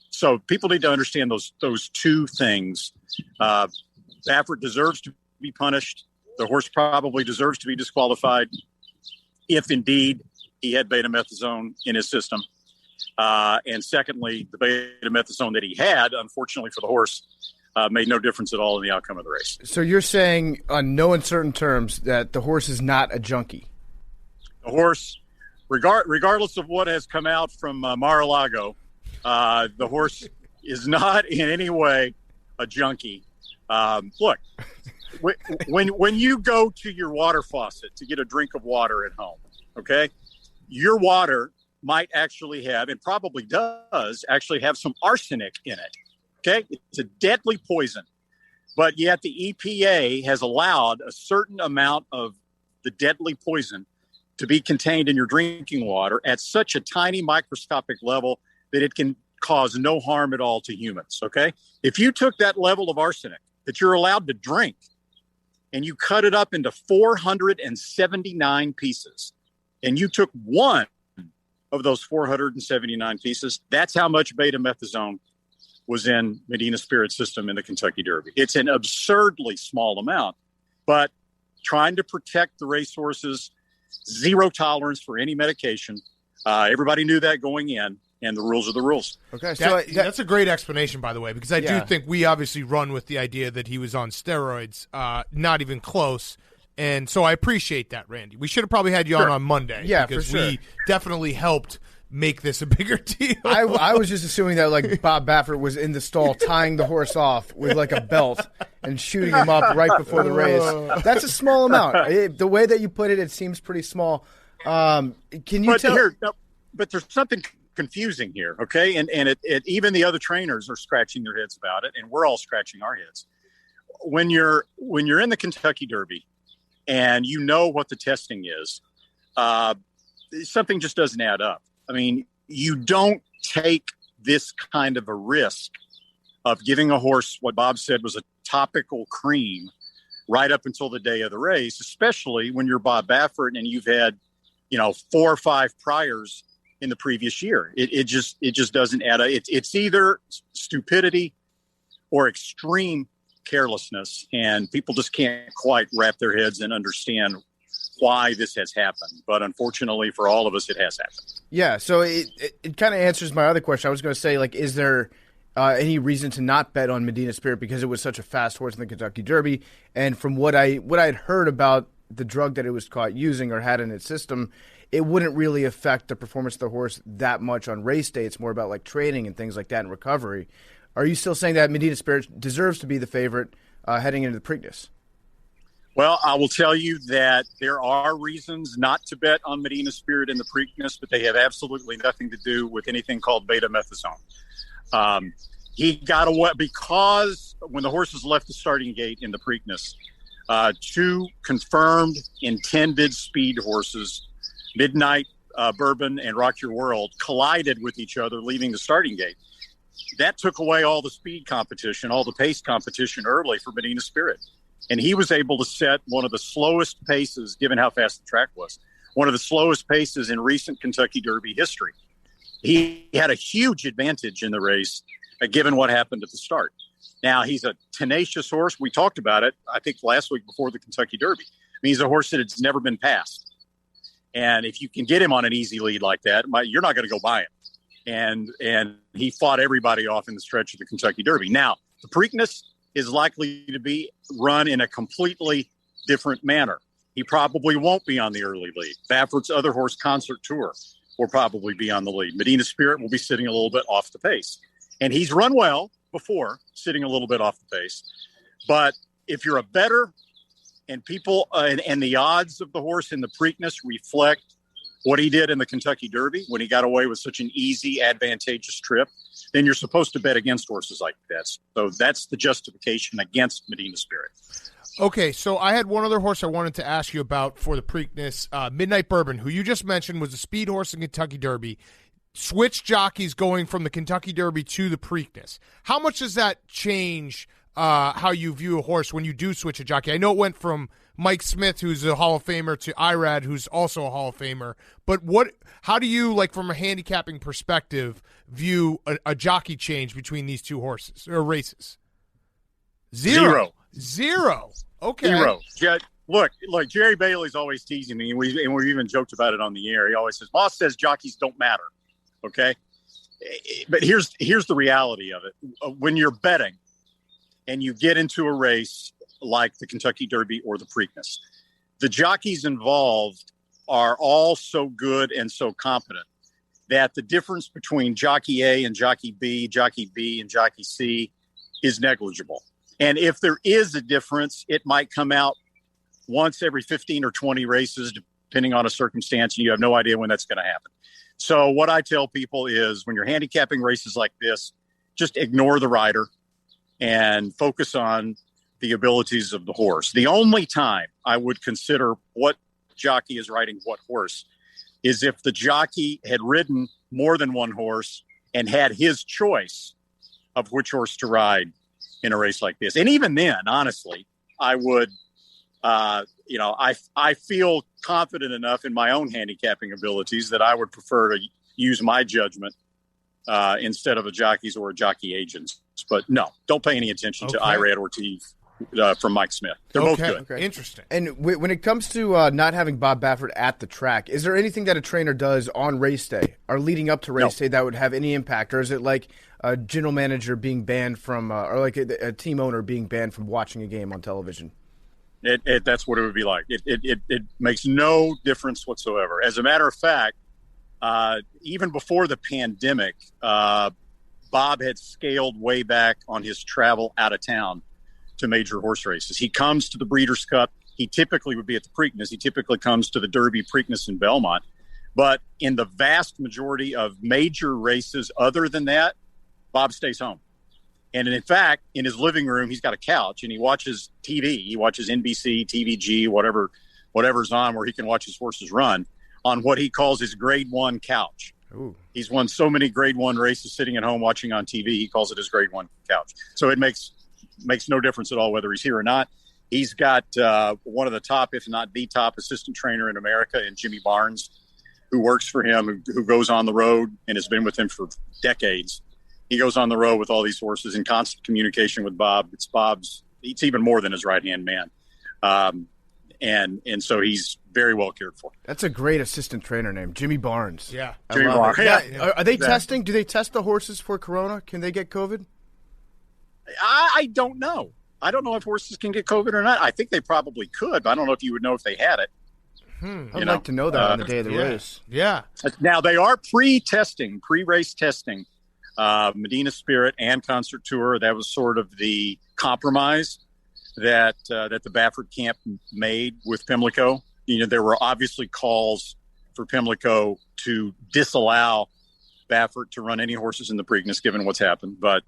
So people need to understand those two things. Baffert deserves to be punished. The horse probably deserves to be disqualified if indeed he had betamethasone in his system. And secondly, the betamethasone that he had, unfortunately for the horse, made no difference at all in the outcome of the race. So you're saying, on no uncertain terms, that the horse is not a junkie? The horse, regardless of what has come out from Mar-a-Lago, the horse is not in any way a junkie. Look, when you go to your water faucet to get a drink of water at home, okay, your water might actually have, and probably does, actually have some arsenic in it. Okay, it's a deadly poison, but yet the EPA has allowed a certain amount of the deadly poison to be contained in your drinking water at such a tiny microscopic level that it can cause no harm at all to humans. Okay, if you took that level of arsenic that you're allowed to drink and you cut it up into 479 pieces, and you took one of those 479 pieces, that's how much betamethasone was in Medina Spirit's system in the Kentucky Derby. It's an absurdly small amount, but trying to protect the racehorses zero tolerance for any medication. Everybody knew that going in, and the rules are the rules. Okay, so that's a great explanation, by the way, because I Yeah. do think we obviously run with the idea that he was on steroids, not even close. And so I appreciate that, Randy. We should have probably had you on Monday. Yeah, because for sure. we definitely helped make this a bigger deal. I was just assuming that like Bob Baffert was in the stall tying the horse off with like a belt and shooting him up right before the race. That's a small amount. The way that you put it, it seems pretty small. Can you tell? But there's something confusing here, okay? And even the other trainers are scratching their heads about it, and we're all scratching our heads. When you're in the Kentucky Derby, and you know what the testing is, something just doesn't add up. I mean, you don't take this kind of a risk of giving a horse what Bob said was a topical cream right up until the day of the race, especially when you're Bob Baffert and you've had, 4 or 5 priors in the previous year. It just doesn't add up. It's either stupidity or extreme carelessness, and people just can't quite wrap their heads and understand why this has happened. But unfortunately for all of us, it has happened. Yeah, so it kind of answers my other question. I was going to say, like, is there any reason to not bet on Medina Spirit because it was such a fast horse in the Kentucky Derby? And from what I had heard about the drug that it was caught using or had in its system, it wouldn't really affect the performance of the horse that much on race day. It's more about like training and things like that and recovery. Are you still saying that Medina Spirit deserves to be the favorite heading into the Preakness? Well, I will tell you that there are reasons not to bet on Medina Spirit in the Preakness, but they have absolutely nothing to do with anything called betamethasone. He got away because when the horses left the starting gate in the Preakness, 2 confirmed intended speed horses, Midnight Bourbon and Rock Your World, collided with each other leaving the starting gate. That took away all the speed competition, all the pace competition early for Medina Spirit. And he was able to set one of the slowest paces, given how fast the track was, one of the slowest paces in recent Kentucky Derby history. He had a huge advantage in the race, given what happened at the start. Now, he's a tenacious horse. We talked about it, I think, last week before the Kentucky Derby. I mean, he's a horse that has never been passed. And if you can get him on an easy lead like that, you're not going to go by him. And he fought everybody off in the stretch of the Kentucky Derby. Now, the Preakness is likely to be run in a completely different manner. He probably won't be on the early lead. Baffert's other horse, Concert Tour, will probably be on the lead. Medina Spirit will be sitting a little bit off the pace. And he's run well before, sitting a little bit off the pace. But if you're a bettor and people and the odds of the horse in the Preakness reflect what he did in the Kentucky Derby when he got away with such an easy, advantageous trip, then you're supposed to bet against horses like that. So that's the justification against Medina Spirit. Okay, so I had one other horse I wanted to ask you about for the Preakness, Midnight Bourbon, who you just mentioned was a speed horse in Kentucky Derby. Switch jockeys going from the Kentucky Derby to the Preakness. How much does that change how you view a horse when you do switch a jockey? I know it went from Mike Smith, who's a Hall of Famer, to Irad, who's also a Hall of Famer. But how do you, like, from a handicapping perspective, view a jockey change between these two horses or races? Zero. Okay. Zero. Look, Jerry Bailey's always teasing me, and we've even joked about it on the air. He always says, Moss says jockeys don't matter. Okay. But here's the reality of it. When you're betting and you get into a race like the Kentucky Derby or the Preakness, the jockeys involved are all so good and so competent that the difference between jockey A and jockey B and jockey C is negligible. And if there is a difference, it might come out once every 15 or 20 races, depending on a circumstance, and you have no idea when that's going to happen. So what I tell people is when you're handicapping races like this, just ignore the rider and focus on the abilities of the horse. The only time I would consider what jockey is riding what horse is if the jockey had ridden more than one horse and had his choice of which horse to ride in a race like this. And even then, honestly, I would, I feel confident enough in my own handicapping abilities that I would prefer to use my judgment instead of a jockey's or a jockey agent's. But no, don't pay any attention to Irad Ortiz from Mike Smith. They're both good. Okay. Interesting. And when it comes to not having Bob Baffert at the track, is there anything that a trainer does on race day or leading up to race day that would have any impact? Or is it like a general manager being banned from, or like a team owner being banned from watching a game on television? That's what it would be like. It makes no difference whatsoever. As a matter of fact, even before the pandemic, Bob had scaled way back on his travel out of town to major horse races. He comes to the Breeders' Cup. He typically would be at the Preakness. He typically comes to the Derby, Preakness, and Belmont. But in the vast majority of major races other than that, Bob stays home. And in fact, in his living room, he's got a couch and he watches TV. He watches NBC, TVG, whatever's on where he can watch his horses run on what he calls his grade 1 couch. Ooh. He's won so many grade 1 races sitting at home watching on TV. He calls it his grade 1 couch. So it makes no difference at all whether he's here or not. He's got one of the top, if not the top, assistant trainer in America in Jimmy Barnes, who works for him, who goes on the road and has been with him for decades. He goes on the road with all these horses in constant communication with Bob. It's even more than his right-hand man. And so he's very well cared for. That's a great assistant trainer name, Jimmy Barnes. Yeah. Jimmy Barnes. Yeah. Are they testing? Do they test the horses for corona? Can they get COVID? I don't know. I don't know if horses can get COVID or not. I think they probably could, but I don't know if you would know if they had it. I'd like to know that on the day of the race. Yeah. Now, they are pre-race testing. Medina Spirit and Concert Tour. That was sort of the compromise that the Baffert camp made with Pimlico. You know, there were obviously calls for Pimlico to disallow Baffert to run any horses in the Preakness, given what's happened. But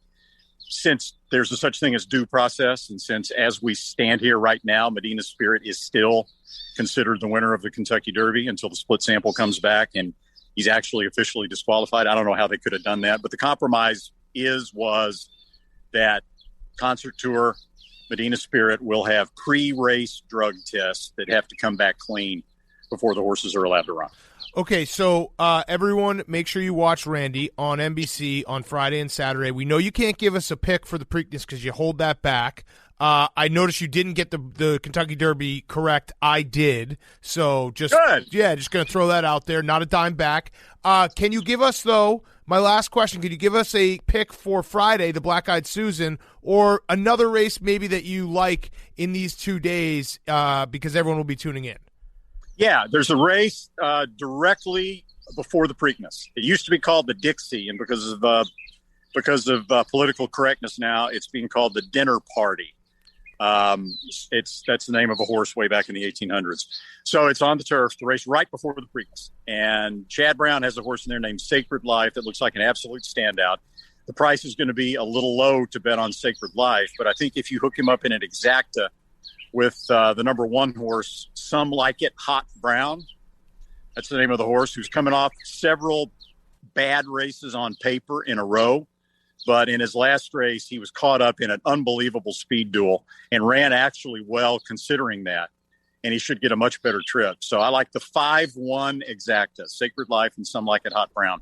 since there's a such thing as due process, and since as we stand here right now, Medina Spirit is still considered the winner of the Kentucky Derby until the split sample comes back and he's actually officially disqualified. I don't know how they could have done that, but the compromise was that Concert Tour, Medina Spirit will have pre-race drug tests that have to come back clean before the horses are allowed to run. Okay, so everyone, make sure you watch Randy on NBC on Friday and Saturday. We know you can't give us a pick for the Preakness because you hold that back. I noticed you didn't get the Kentucky Derby correct. I did. So just going to throw that out there. Not a dime back. Can you give us, though, my last question, can you give us a pick for Friday, the Black-Eyed Susan, or another race maybe that you like in these 2 days because everyone will be tuning in? Yeah, there's a race directly before the Preakness. It used to be called the Dixie, and because of political correctness now, it's being called the Dinner Party. That's the name of a horse way back in the 1800s. So it's on the turf, the race right before the Preakness. And Chad Brown has a horse in there named Sacred Life that looks like an absolute standout. The price is going to be a little low to bet on Sacred Life, but I think if you hook him up in an exacta with the number 1 horse, Some Like It Hot Brown, that's the name of the horse, who's coming off several bad races on paper in a row. But in his last race, he was caught up in an unbelievable speed duel and ran actually well considering that. And he should get a much better trip. So I like the 5-1 exacta, Sacred Life and Some Like It Hot Brown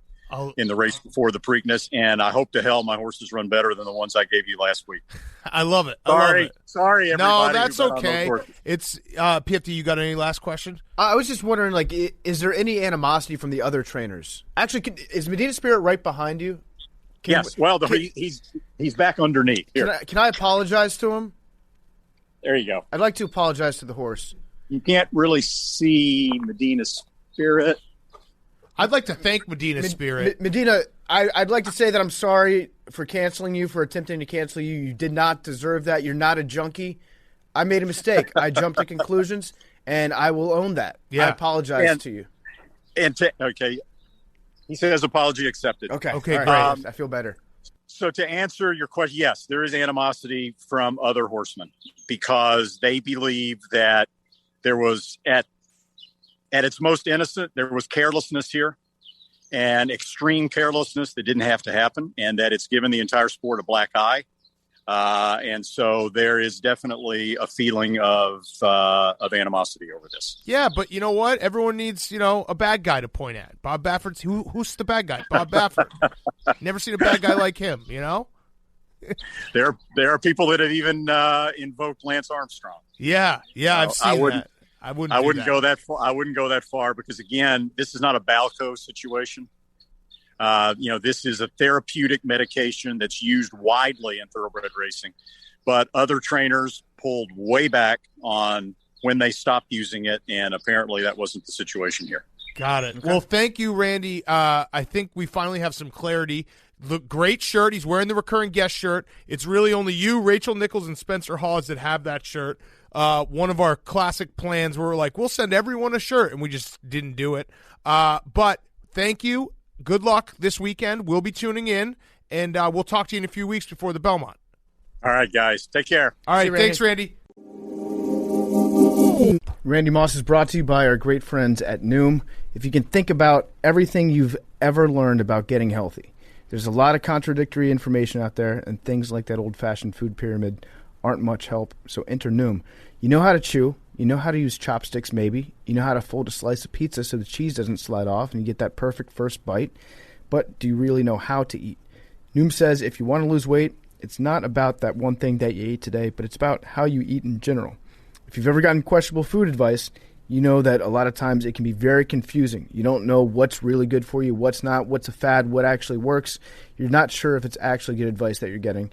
in the race before the Preakness. And I hope to hell my horses run better than the ones I gave you last week. I love it. Sorry, everybody. No, that's okay. It's PFT, you got any last question? I was just wondering, like, is there any animosity from the other trainers? Actually, is Medina Spirit right behind you? Yes. He's back underneath. Here. Can I apologize to him? There you go. I'd like to apologize to the horse. You can't really see Medina Spirit. I'd like to thank Medina Spirit. Medina, I'd like to say that I'm sorry for canceling you, for attempting to cancel you. You did not deserve that. You're not a junkie. I made a mistake. I jumped to conclusions, and I will own that. Yeah. I apologize to you. Okay. He says apology accepted. Okay, right. Great. I feel better. So to answer your question, yes, there is animosity from other horsemen because they believe that there was at its most innocent, there was carelessness here and extreme carelessness that didn't have to happen, and that it's given the entire sport a black eye. And so there is definitely a feeling of animosity over this. Yeah, but you know what? Everyone needs, a bad guy to point at. Bob Baffert's who's the bad guy? Bob Baffert. Never seen a bad guy like him, There are people that have even invoked Lance Armstrong. Yeah, I've seen that. I wouldn't go that far. I wouldn't go that far because, again, this is not a Balco situation. This is a therapeutic medication that's used widely in thoroughbred racing, but other trainers pulled way back on when they stopped using it, and apparently that wasn't the situation here. Got it. Okay. Well, thank you, Randy. I think we finally have some clarity. Look, great shirt. He's wearing the recurring guest shirt. It's really only you, Rachel Nichols, and Spencer Hawes that have that shirt. One of our classic plans where we're like, we'll send everyone a shirt, and we just didn't do it. But thank you. Good luck this weekend. We'll be tuning in, and we'll talk to you in a few weeks before the Belmont. All right, guys. Take care. All right, thanks, Randy. Randy Moss is brought to you by our great friends at Noom. If you can think about everything you've ever learned about getting healthy, there's a lot of contradictory information out there, and things like that old-fashioned food pyramid aren't much help, so enter Noom. You know how to chew. You know how to use chopsticks, maybe. You know how to fold a slice of pizza so the cheese doesn't slide off and you get that perfect first bite. But do you really know how to eat? Noom says if you want to lose weight, it's not about that one thing that you ate today, but it's about how you eat in general. If you've ever gotten questionable food advice, you know that a lot of times it can be very confusing. You don't know what's really good for you, what's not, what's a fad, what actually works. You're not sure if it's actually good advice that you're getting.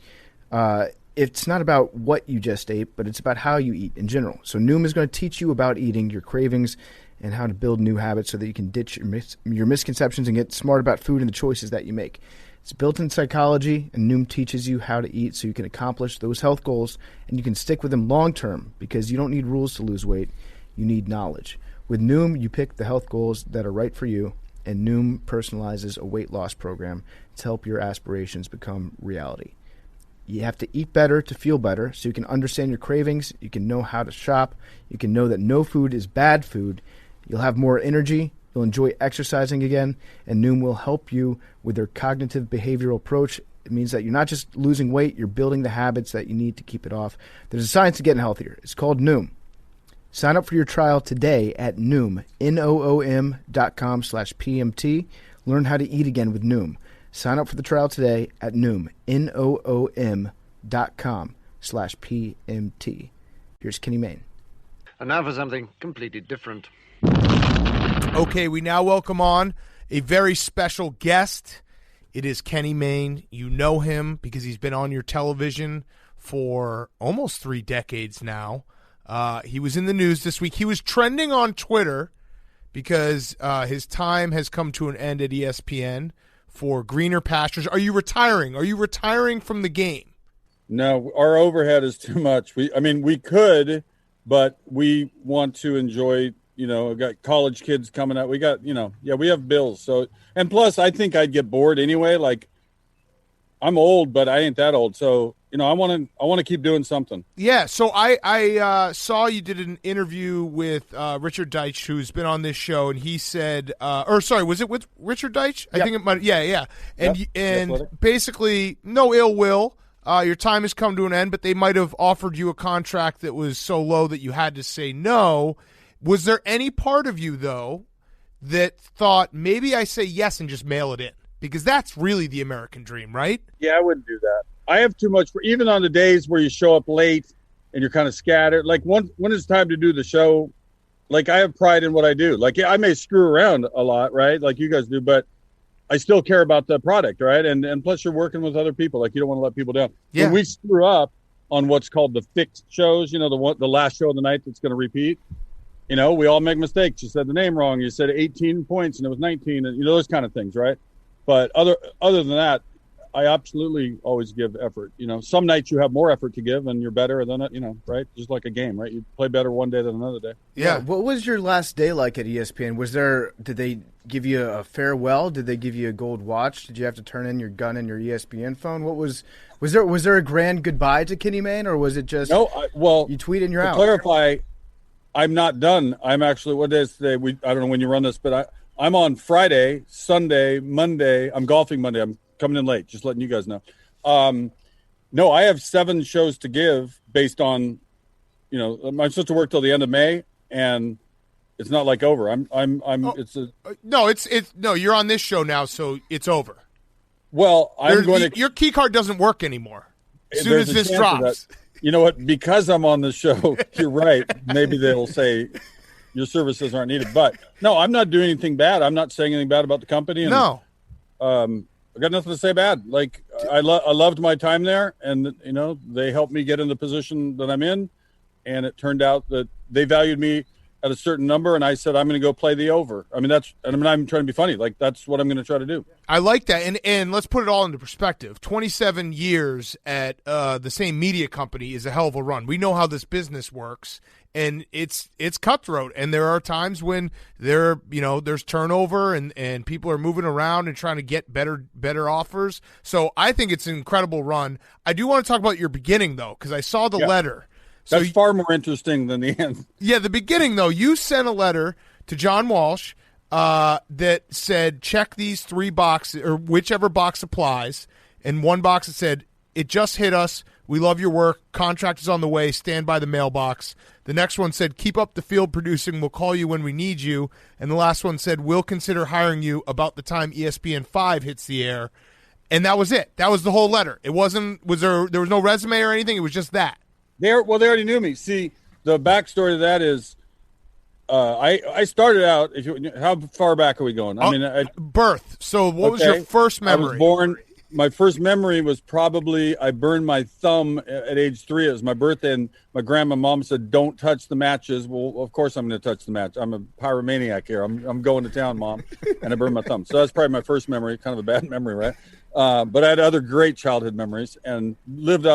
It's not about what you just ate, but it's about how you eat in general. So Noom is going to teach you about eating, your cravings, and how to build new habits so that you can ditch your misconceptions and get smart about food and the choices that you make. It's built-in psychology, and Noom teaches you how to eat so you can accomplish those health goals, and you can stick with them long-term because you don't need rules to lose weight. You need knowledge. With Noom, you pick the health goals that are right for you, and Noom personalizes a weight loss program to help your aspirations become reality. You have to eat better to feel better so you can understand your cravings, you can know how to shop, you can know that no food is bad food, you'll have more energy, you'll enjoy exercising again, and Noom will help you with their cognitive behavioral approach. It means that you're not just losing weight, you're building the habits that you need to keep it off. There's a science to getting healthier. It's called Noom. Sign up for your trial today at Noom, Noom.com/PMT. Learn how to eat again with Noom. Sign up for the trial today at Noom, Noom.com/PMT. Here's Kenny Mayne. And now for something completely different. Okay, we now welcome on a very special guest. It is Kenny Mayne. You know him because he's been on your television for almost 3 decades now. He was in the news this week. He was trending on Twitter because his time has come to an end at ESPN for greener pastures. Are you retiring? Are you retiring from the game? No, our overhead is too much. We could, but we want to enjoy, I've got college kids coming out. We got, we have bills. So, and plus I think I'd get bored anyway. Like I'm old, but I ain't that old. So, I want to keep doing something. Yeah. So I saw you did an interview with Richard Deitch, who's been on this show, and he said, was it with Richard Deitch? I think it might. Yeah. And basically, no ill will. Your time has come to an end, but they might have offered you a contract that was so low that you had to say no. Was there any part of you though that thought maybe I say yes and just mail it in? Because that's really the American dream, right? Yeah, I wouldn't do that. I have too much even on the days where you show up late and you're kind of scattered. Like when it's time to do the show, like I have pride in what I do. Like I may screw around a lot, right? Like you guys do, but I still care about the product, right? And plus you're working with other people. Like you don't want to let people down. Yeah. When we screw up on what's called the fixed shows, the last show of the night that's going to repeat, we all make mistakes. You said the name wrong. You said 18 points and it was 19 and those kind of things, right? But other than that, I absolutely always give effort. Some nights you have more effort to give and you're better than it, right? Just like a game, right? You play better one day than another day. Yeah. What was your last day like at ESPN? Did they give you a farewell? Did they give you a gold watch? Did you have to turn in your gun and your ESPN phone? Was there a grand goodbye to Kenny Mayne, or was it just you tweet and you're out? To clarify, I'm not done. I'm actually, what day is today? I don't know when you run this, but I'm on Friday, Sunday, Monday. I'm golfing Monday. I'm coming in late, just letting you guys know. No, I have 7 shows to give based on, I'm supposed to work till the end of May, and it's not like over. You're on this show now, so it's over. Well, your key card doesn't work anymore. As soon as this drops. You know what? Because I'm on the show, you're right. Maybe they'll say your services aren't needed. But no, I'm not doing anything bad. I'm not saying anything bad about the company. And, no. I got nothing to say bad. Like I loved my time there, and they helped me get in the position that I'm in, and it turned out that they valued me at a certain number, and I said I'm going to go play the over. I mean I'm trying to be funny. Like that's what I'm going to try to do. I like that, and let's put it all into perspective. 27 years at the same media company is a hell of a run. We know how this business works. And it's cutthroat, and there are times when there's turnover and people are moving around and trying to get better offers. So I think it's an incredible run. I do want to talk about your beginning though, because I saw the letter. So that's far more interesting than the end. Yeah, the beginning though. You sent a letter to John Walsh that said check these 3 boxes or whichever box applies, and one box that said it just hit us. We love your work. Contract is on the way. Stand by the mailbox. The next one said, keep up the field producing. We'll call you when we need you. And the last one said, we'll consider hiring you about the time ESPN 5 hits the air. And that was it. That was the whole letter. It wasn't, there was no resume or anything. It was just that. They already knew me. See, the backstory to that is I started out, how far back are we going? Birth. So what was your first memory? I was born. My first memory was probably I burned my thumb at age 3. It was my birthday, and my grandma and mom said, don't touch the matches. Well, of course I'm going to touch the match. I'm a pyromaniac here. I'm going to town, Mom, and I burned my thumb. So that's probably my first memory, kind of a bad memory, right? But I had other great childhood memories and lived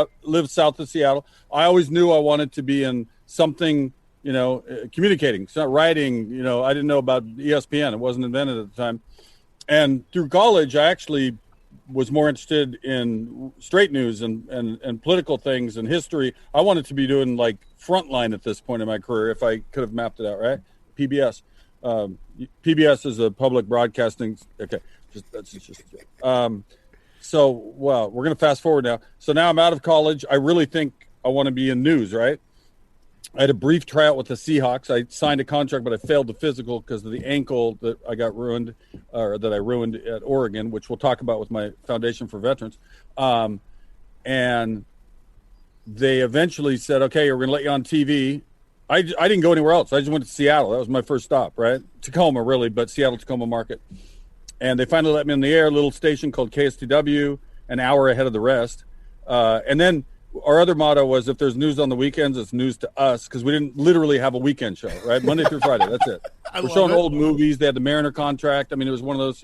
south of Seattle. I always knew I wanted to be in something, communicating. It's not writing. I didn't know about ESPN. It wasn't invented at the time. And through college, I actually was more interested in straight news and political things and history. I wanted to be doing like Frontline at this point in my career if I could have mapped it out, right? PBS. PBS is a public broadcasting. Okay, that's just so, well, we're going to fast forward now. So now I'm out of college. I really think I want to be in news, right? I had a brief tryout with the Seahawks. I signed a contract, but I failed the physical because of the ankle that I ruined at Oregon, which we'll talk about with my Foundation for Veterans. And they eventually said, okay, we're going to let you on TV. I didn't go anywhere else. I just went to Seattle. That was my first stop, right? Tacoma, really, but Seattle-Tacoma market. And they finally let me in the air, a little station called KSTW, an hour ahead of the rest. And then our other motto was if there's news on the weekends, it's news to us, because we didn't literally have a weekend show, right? Monday through Friday, that's it. We're showing old movies. They had the Mariner contract. I mean, it was one of those,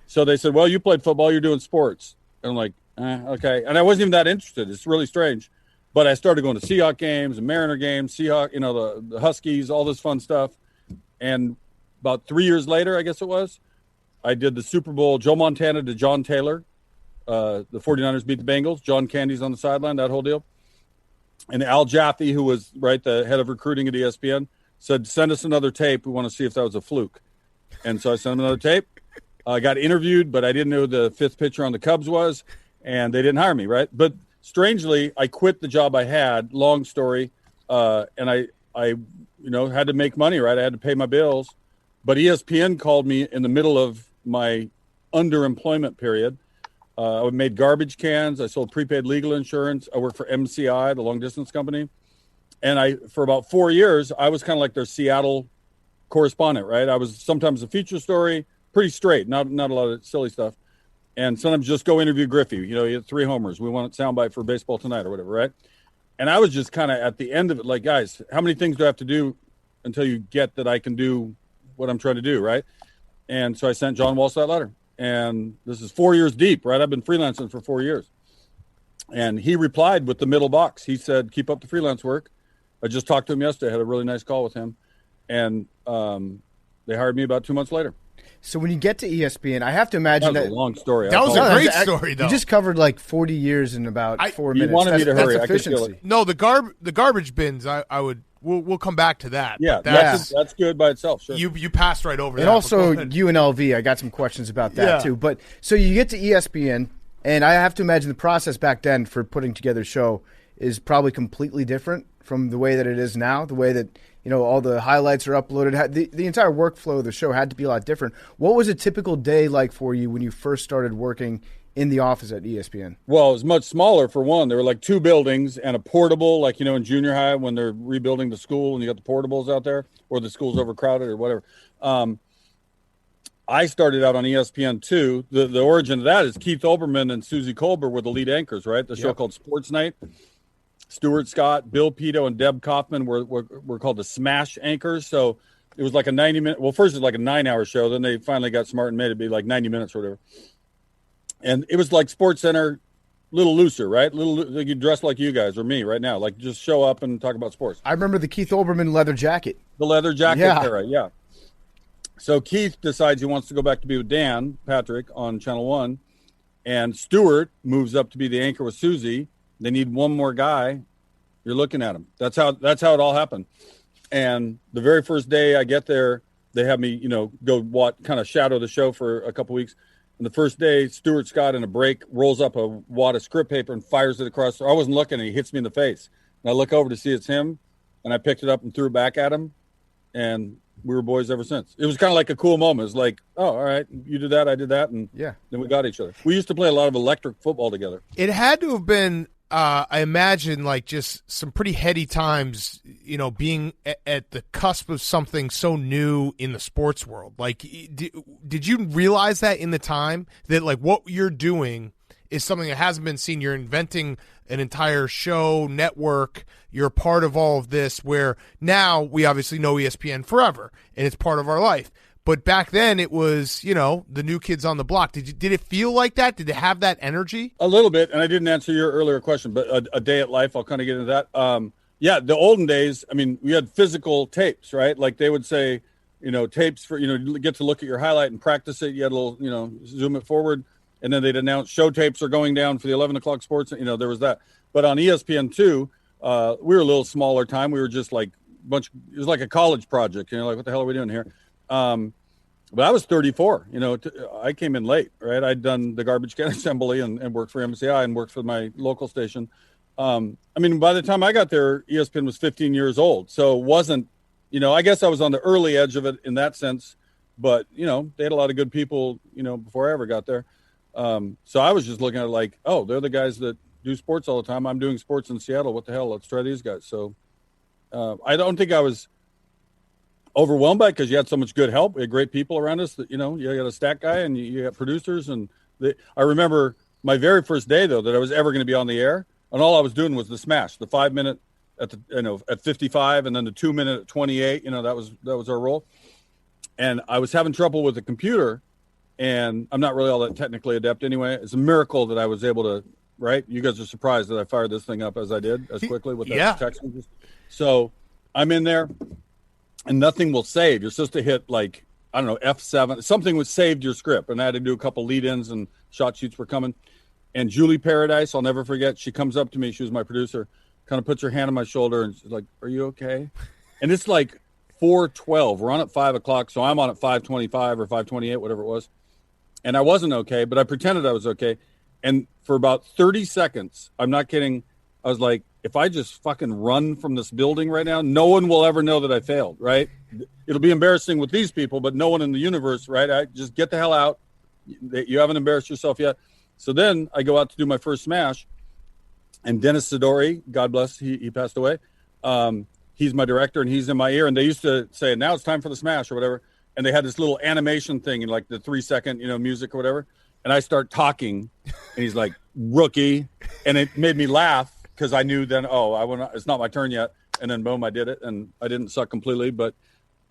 So they said, well, you played football, you're doing sports. And I'm like, okay. And I wasn't even that interested. It's really strange. But I started going to Seahawk games and Mariner games, Seahawk, the Huskies, all this fun stuff. And about 3 years later, I guess it was, I did the Super Bowl, Joe Montana to John Taylor. The 49ers beat the Bengals. John Candy's on the sideline, that whole deal. And Al Jaffe, who was the head of recruiting at ESPN, said, send us another tape. We want to see if that was a fluke. And so I sent him another tape. I got interviewed, but I didn't know who the 5th pitcher on the Cubs was, and they didn't hire me, right? But strangely, I quit the job I had, long story, and I had to make money, right? I had to pay my bills. But ESPN called me in the middle of my underemployment period. I made garbage cans. I sold prepaid legal insurance. I worked for MCI, the long distance company. And for about 4 years, I was kind of like their Seattle correspondent, right? I was sometimes a feature story, pretty straight, not a lot of silly stuff. And sometimes just go interview Griffey. He had 3 homers. We want a soundbite for Baseball Tonight or whatever, right? And I was just kind of at the end of it, like, guys, how many things do I have to do until you get that I can do what I'm trying to do, right? And so I sent John Walsh that letter. And this is 4 years deep, right? I've been freelancing for 4 years. And he replied with the middle box. He said, keep up the freelance work. I just talked to him yesterday. I had a really nice call with him. And they hired me about 2 months later. So when you get to ESPN, I have to imagine that was a long story. That was a great story, though. You just covered like 40 years in about 4 minutes. You wanted me to hurry. That's efficiency. I could feel it. No, the garbage bins. We'll come back to that. Yeah, that's good by itself. Sure. You passed right over that. And also UNLV. I got some questions about that too. But so you get to ESPN, and I have to imagine the process back then for putting together a show is probably completely different from the way that it is now. The way that all the highlights are uploaded. The entire workflow of the show had to be a lot different. What was a typical day like for you when you first started working in the office at ESPN? Well, it was much smaller for one. There were like 2 buildings and a portable, like, in junior high when they're rebuilding the school and you got the portables out there or the school's overcrowded or whatever. I started out on ESPN 2. The origin of that is Keith Olbermann and Susie Kolber were the lead anchors, right? The show called Sports Night. Stuart Scott, Bill Pito, and Deb Kaufman were called the Smash anchors. So it was like a 90-minute. Well, first it was like a 9-hour show. Then they finally got smart and made it be like 90 minutes or whatever. And it was like Sports Center, a little looser, right? Like you dress like you guys or me right now, like just show up and talk about sports. I remember the Keith Olbermann leather jacket. The leather jacket era, yeah. So Keith decides he wants to go back to be with Dan Patrick on Channel 1, and Stuart moves up to be the anchor with Susie. They need one more guy. You're looking at him. That's how it all happened. And the very first day I get there, they have me, go kind of shadow the show for a couple weeks. And the first day, Stuart Scott in a break rolls up a wad of script paper and fires it across. I wasn't looking, and he hits me in the face. And I look over to see it's him, and I picked it up and threw it back at him. And we were boys ever since. It was kind of like a cool moment. It was like, oh, all right, you did that, I did that, and then we got each other. We used to play a lot of electric football together. It had to have been, I imagine, like just some pretty heady times, being at the cusp of something so new in the sports world. Like, did you realize that in the time that, like, what you're doing is something that hasn't been seen? You're inventing an entire show, network. You're a part of all of this, where now we obviously know ESPN forever, and it's part of our life. But back then it was, the new kids on the block. Did it feel like that? Did it have that energy? A little bit, and I didn't answer your earlier question, but a day at life, I'll kind of get into that. The olden days, I mean, we had physical tapes, right? Like they would say, tapes for, you get to look at your highlight and practice it. You had a little, zoom it forward. And then they'd announce show tapes are going down for the 11 o'clock sports. There was that. But on ESPN 2, we were a little smaller time. We were just like it was like a college project. Like, what the hell are we doing here? But I was 34. I came in late, right? I'd done the garbage can assembly and worked for MCI and worked for my local station. By the time I got there, ESPN was 15 years old. So it wasn't, I guess I was on the early edge of it in that sense. But, they had a lot of good people, before I ever got there. So I was just looking at it like, oh, they're the guys that do sports all the time. I'm doing sports in Seattle. What the hell? Let's try these guys. So I don't think I was overwhelmed by it because you had so much good help. We had great people around us that, you got a stat guy and you got producers. And I remember my very first day, though, that I was ever going to be on the air. And all I was doing was the smash, the 5-minute at 55 and then the 2-minute at 28. That was our role. And I was having trouble with the computer. And I'm not really all that technically adept anyway. It's a miracle that I was able to, right? You guys are surprised that I fired this thing up as I did, as quickly with that text messages. So I'm in there, and nothing will save. You're supposed to hit, like, I don't know, F7. Something was saved your script, and I had to do a couple lead-ins, and shot sheets were coming. And Julie Paradise, I'll never forget, she comes up to me. She was my producer, kind of puts her hand on my shoulder, and she's like, are you okay? And it's like 4:12. We're on at 5 o'clock, so I'm on at 5:25 or 5:28, whatever it was. And I wasn't okay, but I pretended I was okay. And for about 30 seconds, I'm not kidding, I was like, if I just fucking run from this building right now, no one will ever know that I failed, right? It'll be embarrassing with these people, but no one in the universe, right? I just get the hell out. You haven't embarrassed yourself yet. So then I go out to do my first smash, and Dennis Sidori, God bless, he passed away. He's my director, and he's in my ear. And they used to say, now it's time for the smash or whatever. And they had this little animation thing in like the 3-second, music or whatever. And I start talking, and he's like, rookie. And it made me laugh because I knew then, it's not my turn yet. And then boom, I did it. And I didn't suck completely. But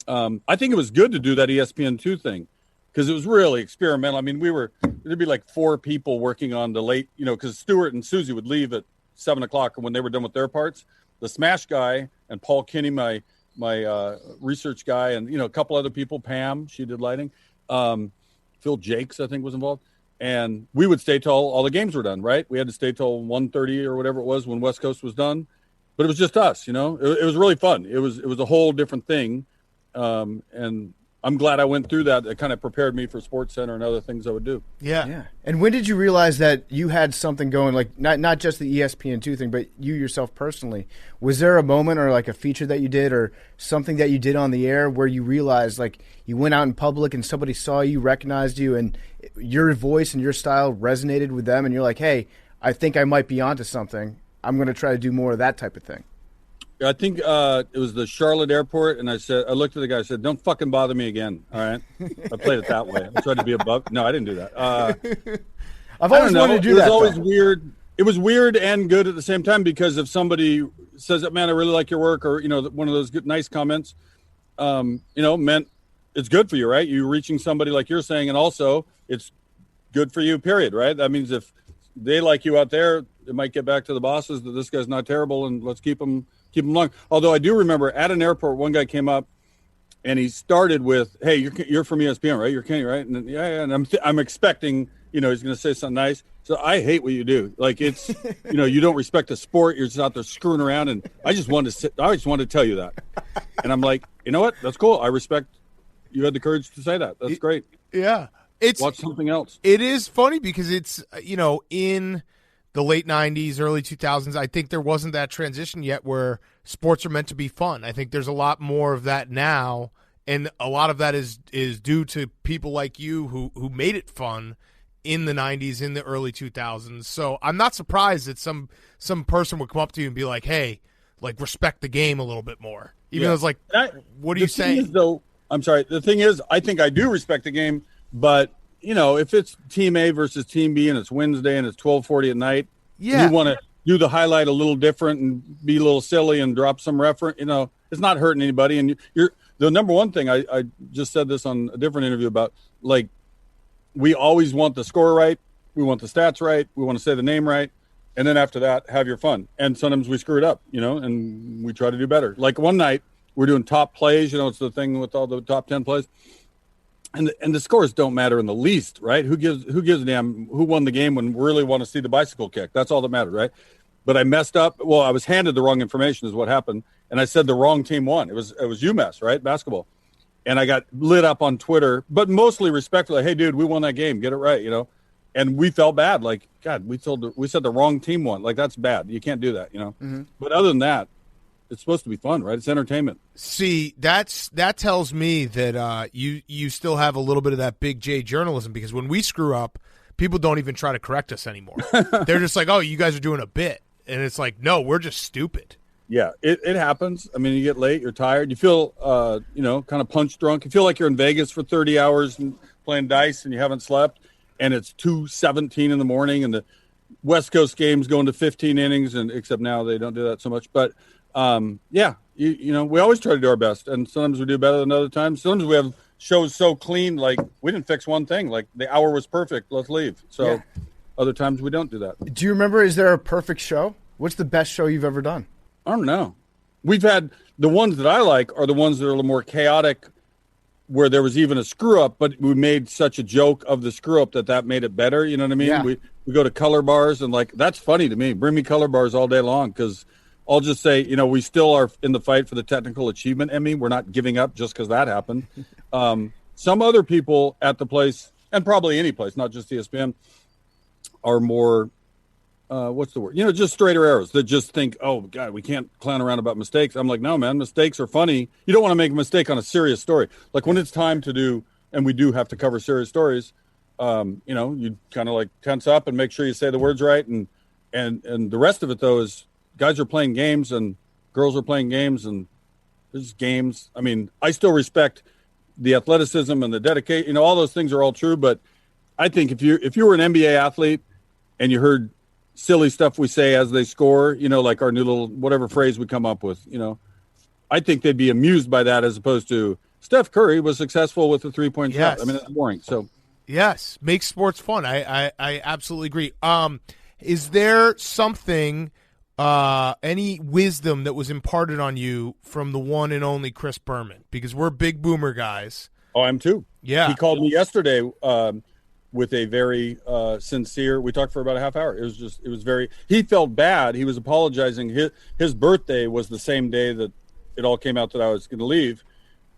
I think it was good to do that ESPN2 thing because it was really experimental. I mean, there'd be like 4 people working on the late, because Stuart and Susie would leave at 7 o'clock when they were done with their parts. The smash guy and Paul Kinney, my research guy, and a couple other people. Pam, she did lighting. Phil Jakes, I think, was involved. And we would stay till all the games were done. Right? We had to stay till 1:30 or whatever it was when West Coast was done. But it was just us. It was really fun. It was a whole different thing. And I'm glad I went through that. It kind of prepared me for Sports Center and other things I would do. Yeah. And when did you realize that you had something going, like not just the ESPN2 thing, but you yourself personally? Was there a moment or like a feature that you did or something that you did on the air where you realized like you went out in public and somebody saw you, recognized you, and your voice and your style resonated with them and you're like, hey, I think I might be onto something. I'm going to try to do more of that type of thing? I think it was the Charlotte airport, and I looked at the guy, I said, don't fucking bother me again, all right? I played it that way. I tried to be above. No, I didn't do that. I've always wanted to do that. It was always weird. It was weird and good at the same time because if somebody says, man, I really like your work, or, one of those good, nice comments, meant it's good for you, right? You're reaching somebody like you're saying, and also it's good for you, period, right? That means if they like you out there, it might get back to the bosses that this guy's not terrible, and let's keep them long. Although I do remember at an airport, one guy came up and he started with, "Hey, you're from ESPN, right? You're Kenny, right?" And then, yeah. And I'm expecting, he's going to say something nice. So I hate what you do. Like it's, you don't respect the sport. You're just out there screwing around. And I just wanted to tell you that. And I'm like, you know what? That's cool. I respect you had the courage to say that. That's great. Yeah, watch something else. It is funny because it's in the late 90s, early 2000s, I think there wasn't that transition yet where sports are meant to be fun. I think there's a lot more of that now, and a lot of that is due to people like you who made it fun in the 90s, in the early 2000s. So I'm not surprised that some person would come up to you and be like, hey, like, respect the game a little bit more. Even though it's like, what are you saying? I'm sorry. The thing is, I think I do respect the game, but if it's Team A versus Team B and it's Wednesday and it's 12:40 at night, you want to do the highlight a little different and be a little silly and drop some reference. It's not hurting anybody. And you're the number one thing. I just said this on a different interview about, like, we always want the score right, we want the stats right, we want to say the name right, and then after that, have your fun. And sometimes we screw it up, and we try to do better. Like one night, we're doing top plays. It's the thing with all the top 10 plays. And the scores don't matter in the least, right? Who gives a damn who won the game when we really want to see the bicycle kick? That's all that mattered, right? But I messed up. Well, I was handed the wrong information is what happened, and I said the wrong team won. It was UMass, right? Basketball. And I got lit up on Twitter, but mostly respectfully, hey, dude, we won that game. Get it right, And we felt bad. Like, God, we said the wrong team won. Like, that's bad. You can't do that, Mm-hmm. But other than that, it's supposed to be fun, right? It's entertainment. See, that tells me that you still have a little bit of that big J journalism, because when we screw up, people don't even try to correct us anymore. They're just like, oh, you guys are doing a bit. And it's like, no, we're just stupid. Yeah, it happens. I mean, you get late, you're tired, you feel, kind of punch drunk. You feel like you're in Vegas for 30 hours and playing dice and you haven't slept, and it's 2:17 in the morning, and the West Coast game's going to 15 innings, and except now they don't do that so much. But we always try to do our best, and sometimes we do better than other times. Sometimes we have shows so clean, like we didn't fix one thing, like the hour was perfect, let's leave. So other times we don't do that. Do you remember, is there a perfect show? What's the best show you've ever done? I don't know. We've had the ones that I like are the ones that are a little more chaotic, where there was even a screw up, but we made such a joke of the screw up that made it better. You know what I mean? Yeah. We go to color bars, and like, that's funny to me. Bring me color bars all day long, because I'll just say, we still are in the fight for the technical achievement Emmy. We're not giving up just because that happened. Some other people at the place, and probably any place, not just ESPN, are more, what's the word? Just straighter arrows that just think, oh, God, we can't clown around about mistakes. I'm like, no, man, mistakes are funny. You don't want to make a mistake on a serious story. Like when it's time to do, and we do have to cover serious stories, you kind of like tense up and make sure you say the words right. And the rest of it, though, is guys are playing games and girls are playing games, and there's games. I mean, I still respect the athleticism and the dedication. All those things are all true. But I think if you were an NBA athlete and you heard silly stuff we say as they score, like our new little whatever phrase we come up with, I think they'd be amused by that, as opposed to Steph Curry was successful with a 3-point shot. I mean, it's boring. So yes, makes sports fun. I absolutely agree. Is there something, any wisdom that was imparted on you from the one and only Chris Berman? Because we're big Boomer guys. Oh, I'm too. Yeah. He called me yesterday with a very sincere, we talked for about a half hour. He felt bad. He was apologizing. His birthday was the same day that it all came out that I was going to leave.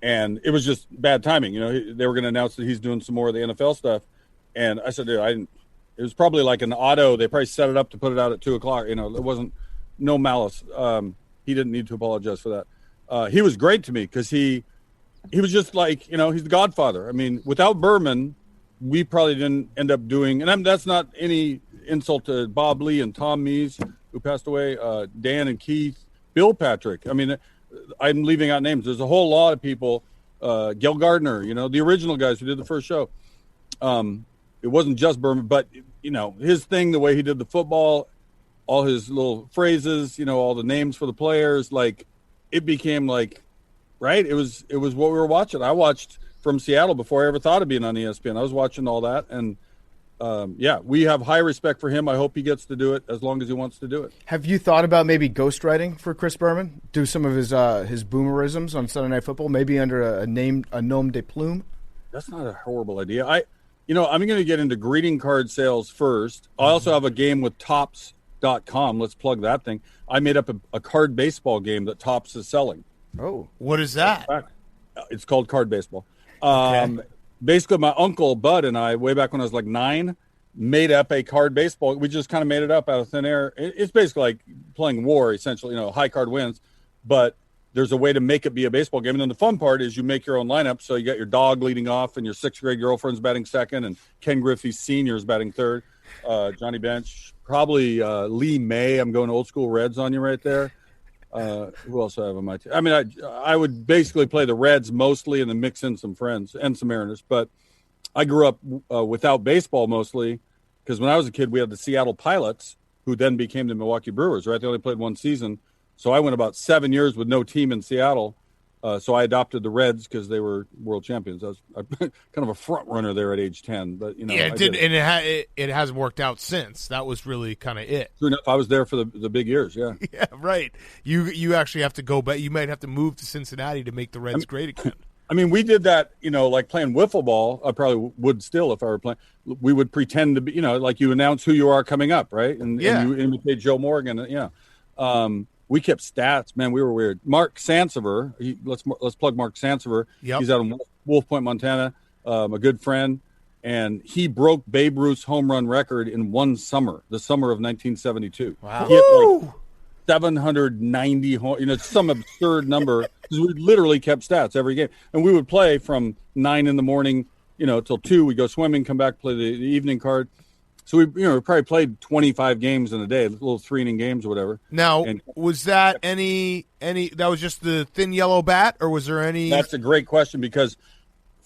And it was just bad timing. They were going to announce that he's doing some more of the NFL stuff. And I said, dude, it was probably like an auto. They probably set it up to put it out at 2:00. It wasn't no malice. He didn't need to apologize for that. He was great to me because he was just like, he's the Godfather. I mean, without Berman, we probably didn't end up doing, and that's not any insult to Bob Lee and Tom Mees, who passed away, Dan and Keith, Bill Patrick. I mean, I'm leaving out names. There's a whole lot of people, Gil Gardner, the original guys who did the first show. It wasn't just Berman, but, his thing, the way he did the football, all his little phrases, all the names for the players, like, it became like, right? It was what we were watching. I watched from Seattle before I ever thought of being on ESPN. I was watching all that, and we have high respect for him. I hope he gets to do it as long as he wants to do it. Have you thought about maybe ghostwriting for Chris Berman? Do some of his boomerisms on Sunday Night Football, maybe under a nom de plume? That's not a horrible idea. I'm going to get into greeting card sales first. I also have a game with Topps.com. Let's plug that thing. I made up a card baseball game that Topps is selling. Oh, what is that? It's called card baseball. Okay. Basically, my uncle Bud and I, way back when I was like 9, made up a card baseball. We just kind of made it up out of thin air. It's basically like playing war, essentially. High card wins, but there's a way to make it be a baseball game. And then the fun part is you make your own lineup. So you got your dog leading off, and your 6th grade girlfriend's batting second, and Ken Griffey Sr. is batting third. Johnny Bench, probably Lee May. I'm going old school Reds on you right there. Who else do I have on my team? I mean, I would basically play the Reds mostly and then mix in some Friends and some Mariners. But I grew up without baseball mostly because when I was a kid, we had the Seattle Pilots, who then became the Milwaukee Brewers, right? They only played one season. So I went about 7 years with no team in Seattle. So I adopted the Reds because they were world champions. I was kind of a front runner there at age 10. But yeah, it did, and it hasn't worked out since. That was really kind of it. True enough, I was there for the big years. Yeah, yeah, right. You actually have to go back. You might have to move to Cincinnati to make the Reds great again. I mean, we did that. Like playing wiffle ball. I probably would still if I were playing. We would pretend to be. Like you announce who you are coming up, right? And you imitate Joe Morgan. Yeah. We kept stats, man. We were weird. Mark Sansevier, let's plug Mark Sansevier. Yep. He's out in Wolf Point, Montana, a good friend, and he broke Babe Ruth's home run record in one summer, the summer of 1972. Wow. He hit like 790 some absurd number because we literally kept stats every game, and we would play from 9 in the morning, till 2. We go swimming, come back, play the evening card. So we probably played 25 games in a day, little 3-inning games or whatever. Now, was that any that was just the thin yellow bat, or was there any? That's a great question because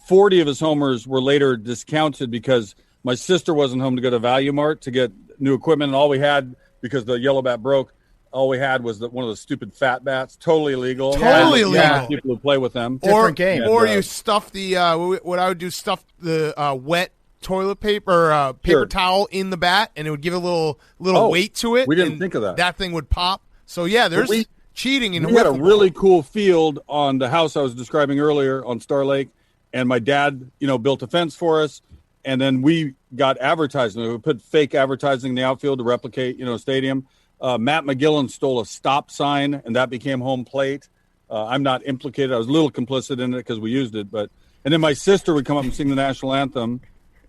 40 of his homers were later discounted because my sister wasn't home to go to Value Mart to get new equipment, and all we had, because the yellow bat broke, all we had was one of those stupid fat bats, totally illegal. Totally illegal. Yeah. People who play with them. Different game. Or you stuff the what I would do, stuff the wet toilet paper or paper towel in the bat, and it would give a little weight to it. We didn't think of that. That thing would pop. So yeah, there's cheating in. We had a really cool field on the house I was describing earlier on Star Lake, and my dad, built a fence for us, and then we got advertising. We put fake advertising in the outfield to replicate, a stadium. Matt McGillen stole a stop sign, and that became home plate. I'm not implicated. I was a little complicit in it because we used it, and then my sister would come up and sing the national anthem.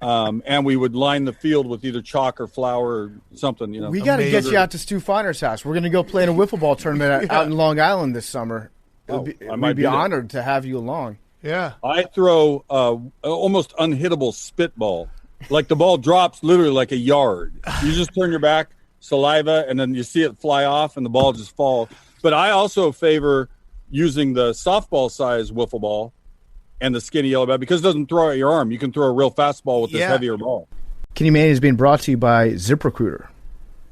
And we would line the field with either chalk or flour or something. We got to get you out to Stu Finer's house. We're going to go play in a wiffle ball tournament out in Long Island this summer. We'd be honored to have you along. Yeah, I throw almost unhittable spitball. Like the ball drops literally like a yard. You just turn your back, saliva, and then you see it fly off, and the ball just falls. But I also favor using the softball size wiffle ball and the skinny yellow bat because it doesn't throw at your arm. You can throw a real fastball with this heavier ball. Kenny Mayne is being brought to you by ZipRecruiter.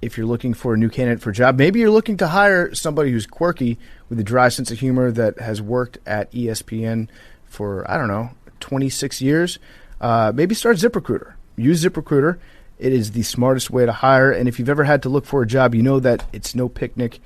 If you're looking for a new candidate for a job, maybe you're looking to hire somebody who's quirky with a dry sense of humor that has worked at ESPN for, 26 years, maybe start ZipRecruiter. Use ZipRecruiter. It is the smartest way to hire, and if you've ever had to look for a job, you know that it's no picnic.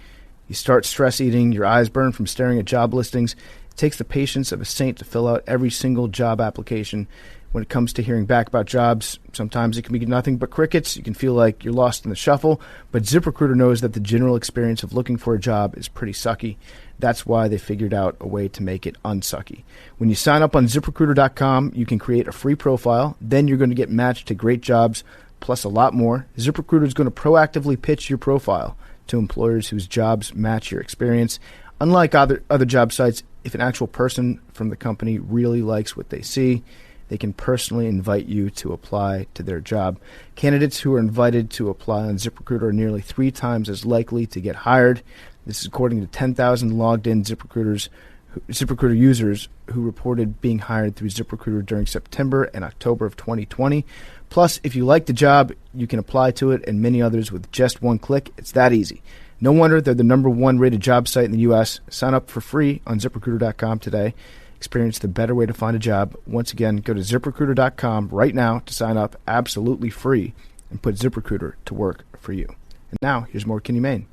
You start stress eating, your eyes burn from staring at job listings. It takes the patience of a saint to fill out every single job application. When it comes to hearing back about jobs, sometimes it can be nothing but crickets. You can feel like you're lost in the shuffle, but ZipRecruiter knows that the general experience of looking for a job is pretty sucky. That's why they figured out a way to make it unsucky. When you sign up on ZipRecruiter.com, you can create a free profile. Then you're going to get matched to great jobs, plus a lot more. ZipRecruiter is going to proactively pitch your profile to employers whose jobs match your experience. Unlike other job sites, if an actual person from the company really likes what they see, they can personally invite you to apply to their job. Candidates who are invited to apply on ZipRecruiter are nearly 3 times as likely to get hired. This is according to 10,000 logged-in ZipRecruiter users who reported being hired through ZipRecruiter during September and October of 2020. Plus, if you like the job, you can apply to it and many others with just one click. It's that easy. No wonder they're the #1 rated job site in the U.S. Sign up for free on ZipRecruiter.com today. Experience the better way to find a job. Once again, go to ZipRecruiter.com right now to sign up absolutely free and put ZipRecruiter to work for you. And now, here's more Kenny Mayne.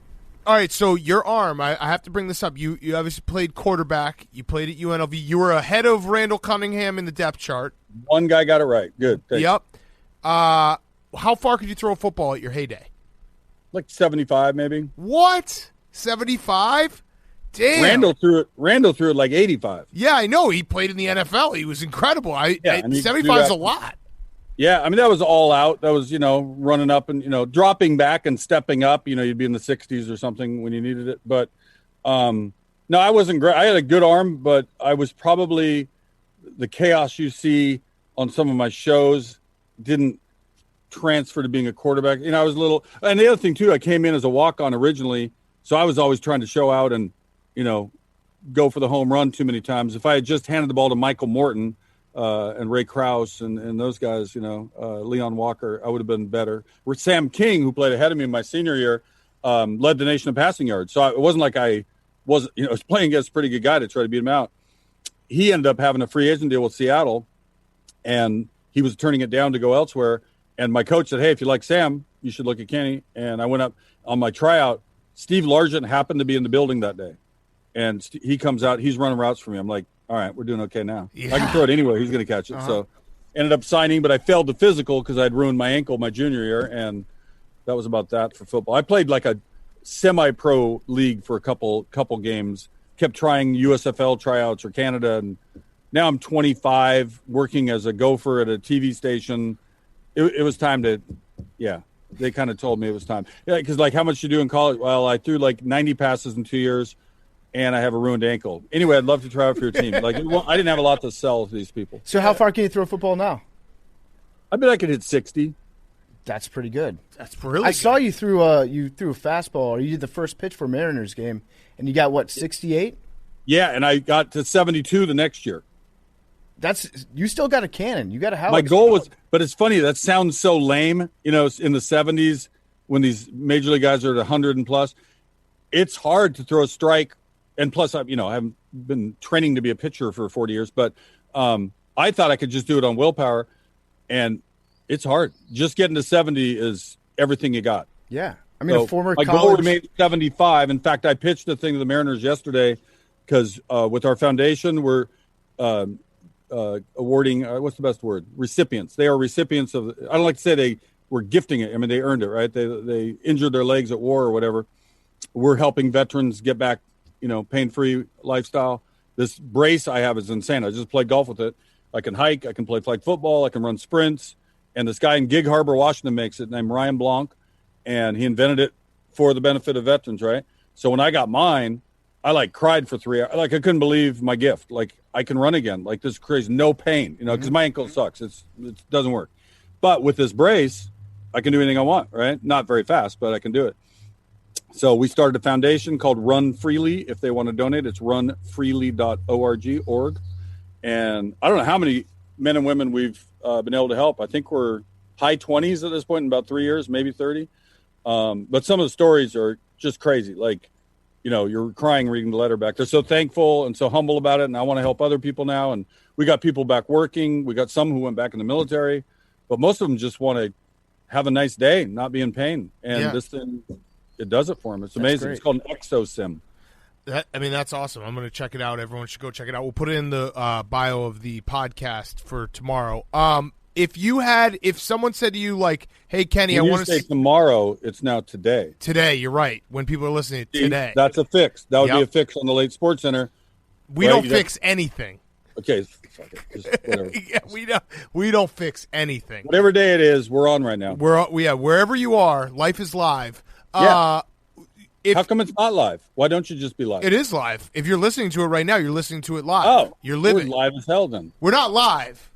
All right, so your arm, I have to bring this up. You obviously played quarterback. You played at UNLV. You were ahead of Randall Cunningham in the depth chart. One guy got it right. Good. Thanks. Yep. How far could you throw a football at your heyday? Like 75, maybe. What? 75? Damn. Randall threw it like 85. Yeah, I know. He played in the NFL. He was incredible. 75 is a lot. Yeah, I mean, that was all out. That was, running up and, dropping back and stepping up. You'd be in the 60s or something when you needed it. But, no, I wasn't great. I had a good arm, but I was probably the chaos you see on some of my shows didn't transfer to being a quarterback. I was a little – and the other thing, too, I came in as a walk-on originally, so I was always trying to show out and, go for the home run too many times. If I had just handed the ball to Michael Morton – and Ray Krause and those guys, Leon Walker, I would have been better. Sam King, who played ahead of me in my senior year, led the nation in passing yards. So it wasn't like I was playing against a pretty good guy to try to beat him out. He ended up having a free agent deal with Seattle, and he was turning it down to go elsewhere. And my coach said, hey, if you like Sam, you should look at Kenny. And I went up on my tryout. Steve Largent happened to be in the building that day. And he comes out. He's running routes for me. I'm like, all right, we're doing okay now. Yeah. I can throw it anywhere. He's going to catch it. Uh-huh. So ended up signing, but I failed the physical because I'd ruined my ankle my junior year, and that was about that for football. I played like a semi-pro league for a couple games, kept trying USFL tryouts or Canada, and now I'm 25, working as a gopher at a TV station. It was time to, they kind of told me it was time. Yeah, because like how much you do in college? Well, I threw like 90 passes in 2 years. And I have a ruined ankle. Anyway, I'd love to try out for your team. Like, I didn't have a lot to sell to these people. So how far can you throw a football now? I bet I could hit 60. That's pretty good. That's really I good. saw you threw a fastball, or you did the first pitch for Mariners game, and you got, 68? Yeah, and I got to 72 the next year. You still got a cannon. You got a house. My goal was, but it's funny, that sounds so lame, in the 70s when these major league guys are at 100 and plus. It's hard to throw a strike. And plus, I haven't been training to be a pitcher for 40 years, but I thought I could just do it on willpower, and it's hard. Just getting to 70 is everything you got. Yeah. I mean, So my goal remained 75. In fact, I pitched a thing to the Mariners yesterday because with our foundation, we're awarding, what's the best word? Recipients. They are recipients of, I don't like to say they were gifting it. I mean, they earned it, right? They injured their legs at war or whatever. We're helping veterans get back, pain-free lifestyle. This brace I have is insane. I just play golf with it. I can hike. I can play flag football. I can run sprints. And this guy in Gig Harbor, Washington makes it, named Ryan Blanc, and he invented it for the benefit of veterans, right? So when I got mine, I cried for 3 hours. I couldn't believe my gift. I can run again. This is crazy. No pain, because my ankle sucks. It doesn't work. But with this brace, I can do anything I want, right? Not very fast, but I can do it. So we started a foundation called Run Freely. If they want to donate, it's runfreely.org. And I don't know how many men and women we've been able to help. I think we're high 20s at this point in about 3 years, maybe 30. But some of the stories are just crazy. You're crying reading the letter back. They're so thankful and so humble about it. And I want to help other people now. And we got people back working. We got some who went back in the military. But most of them just want to have a nice day, not be in pain. And this thing... It does it for him. It's amazing. It's called an exosim. That's awesome. I'm going to check it out. Everyone should go check it out. We'll put it in the bio of the podcast for tomorrow. If someone said to you, like, hey, Kenny, When I want to say tomorrow, it's now today. Today, you're right. When people are listening today. That's a fix. That would be a fix on the late Sports Center. We don't fix anything. Okay, fuck it. Just whatever. Yeah, we don't fix anything. Whatever day it is, we're on right now. Wherever you are, life is live. Yeah. How come it's not live? Why don't you just be live? It is live. If you're listening to it right now, you're listening to it live. Oh, you're living. We're live as hell then. We're not live.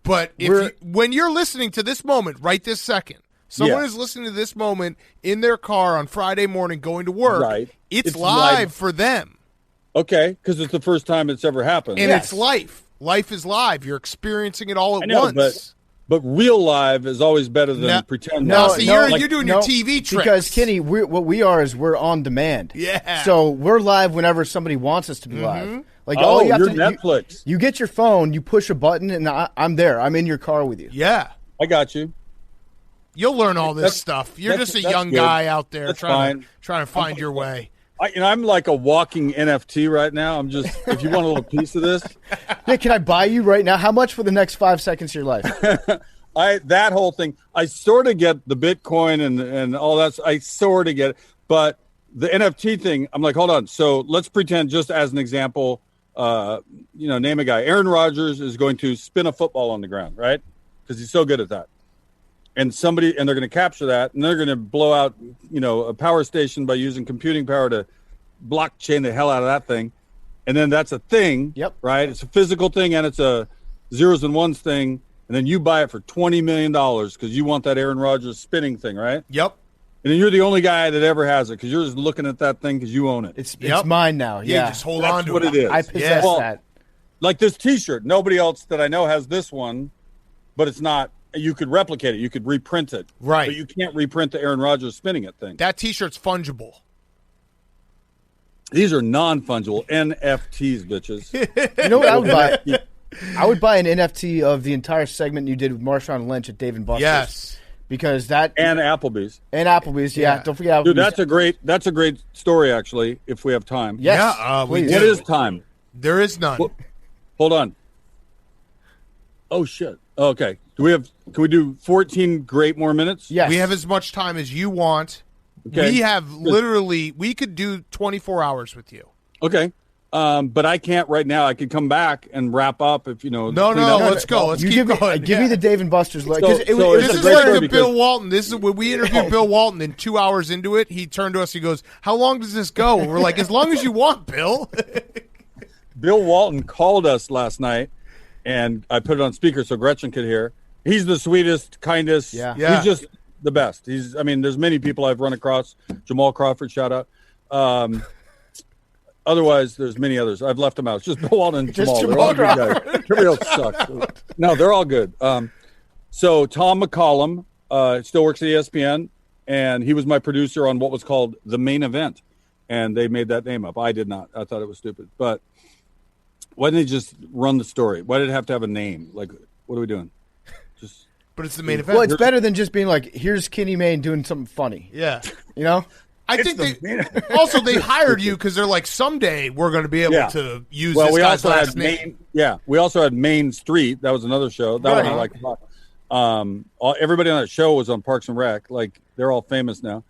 But when you're listening to this moment, right this second, someone is listening to this moment in their car on Friday morning going to work, right. It's live for them. Okay, because it's the first time it's ever happened. And it's life. Life is live. You're experiencing it all at once. But real live is always better than pretend. You're doing your TV tricks. Because, Kenny, what we are is we're on demand. Yeah. So we're live whenever somebody wants us to be live. Like, all you have to Netflix. You get your phone, you push a button, and I'm there. I'm in your car with you. Yeah. I got you. You'll learn all this stuff. You're just a young guy out there trying to find your way. I'm like a walking NFT right now. I'm just, if you want a little piece of this. Yeah, can I buy you right now? How much for the next 5 seconds of your life? That whole thing, I sort of get the Bitcoin and all that. I sort of get it. But the NFT thing, I'm like, hold on. So let's pretend, just as an example, name a guy. Aaron Rodgers is going to spin a football on the ground, right? Because he's so good at that. And they're going to capture that, and they're going to blow out, a power station by using computing power to blockchain the hell out of that thing. And then that's a thing, right? It's a physical thing, and it's a zeros and ones thing. And then you buy it for $20 million because you want that Aaron Rodgers spinning thing, right? Yep. And then you're the only guy that ever has it because you're just looking at that thing because you own it. It's mine now. Yeah, just hold on to what it is. I possess that. Like this T-shirt. Nobody else that I know has this one, but it's not. You could replicate it. You could reprint it. Right. But you can't reprint the Aaron Rodgers spinning it thing. That T-shirt's fungible. These are non-fungible NFTs, bitches. You know what I would buy? I would buy an NFT of the entire segment you did with Marshawn Lynch at Dave & Buster's. Yes. Because that and Applebee's. Yeah. Don't forget Applebee's. Dude, that's a great story actually, if we have time. Yes. Yeah, please. What is time? There is none. Hold on. Oh shit. Okay. Can we do 14 great more minutes? Yes. We have as much time as you want. Okay. We could do 24 hours with you. Okay. But I can't right now. I could come back and wrap up if No, let's go. Let's keep going. Give me the Dave & Buster's. This is like the Bill Walton. This is when we interviewed Bill Walton, and 2 hours into it, he turned to us. He goes, "How long does this go?" And we're like, "As long as you want, Bill." Bill Walton called us last night, and I put it on speaker so Gretchen could hear. He's the sweetest, kindest. Yeah. He's just the best. There's many people I've run across. Jamal Crawford, shout out. Otherwise, there's many others. I've left them out. It's just Bill Walton and Jamal. They're all good guys. Everybody else sucks. No, they're all good. So Tom McCollum still works at ESPN, and he was my producer on what was called The Main Event. And they made that name up. I did not. I thought it was stupid. But why didn't they just run the story? Why did it have to have a name? Like, what are we doing? But it's the main event. Well, it's better than just being like, here's Kenny Mayne doing something funny. Yeah. You know? I think they hired you because they're like, someday we're going to be able to use this guy's last name. We also had Main Street. That was another show. That one I liked a lot. Everybody on that show was on Parks and Rec. Like, they're all famous now.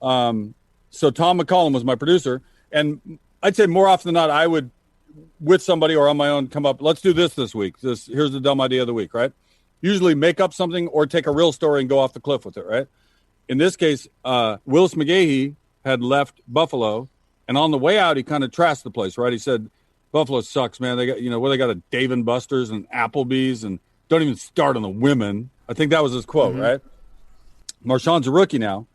So Tom McCollum was my producer. And I'd say more often than not, I would, with somebody or on my own, come up, let's do this week. Here's the dumb idea of the week, right? Usually make up something or take a real story and go off the cliff with it, right? In this case, Willis McGahee had left Buffalo, and on the way out, he kind of trashed the place, right? He said, Buffalo sucks, man. They got, they got a Dave & Buster's and Applebee's, and don't even start on the women. I think that was his quote, right? Marshawn's a rookie now.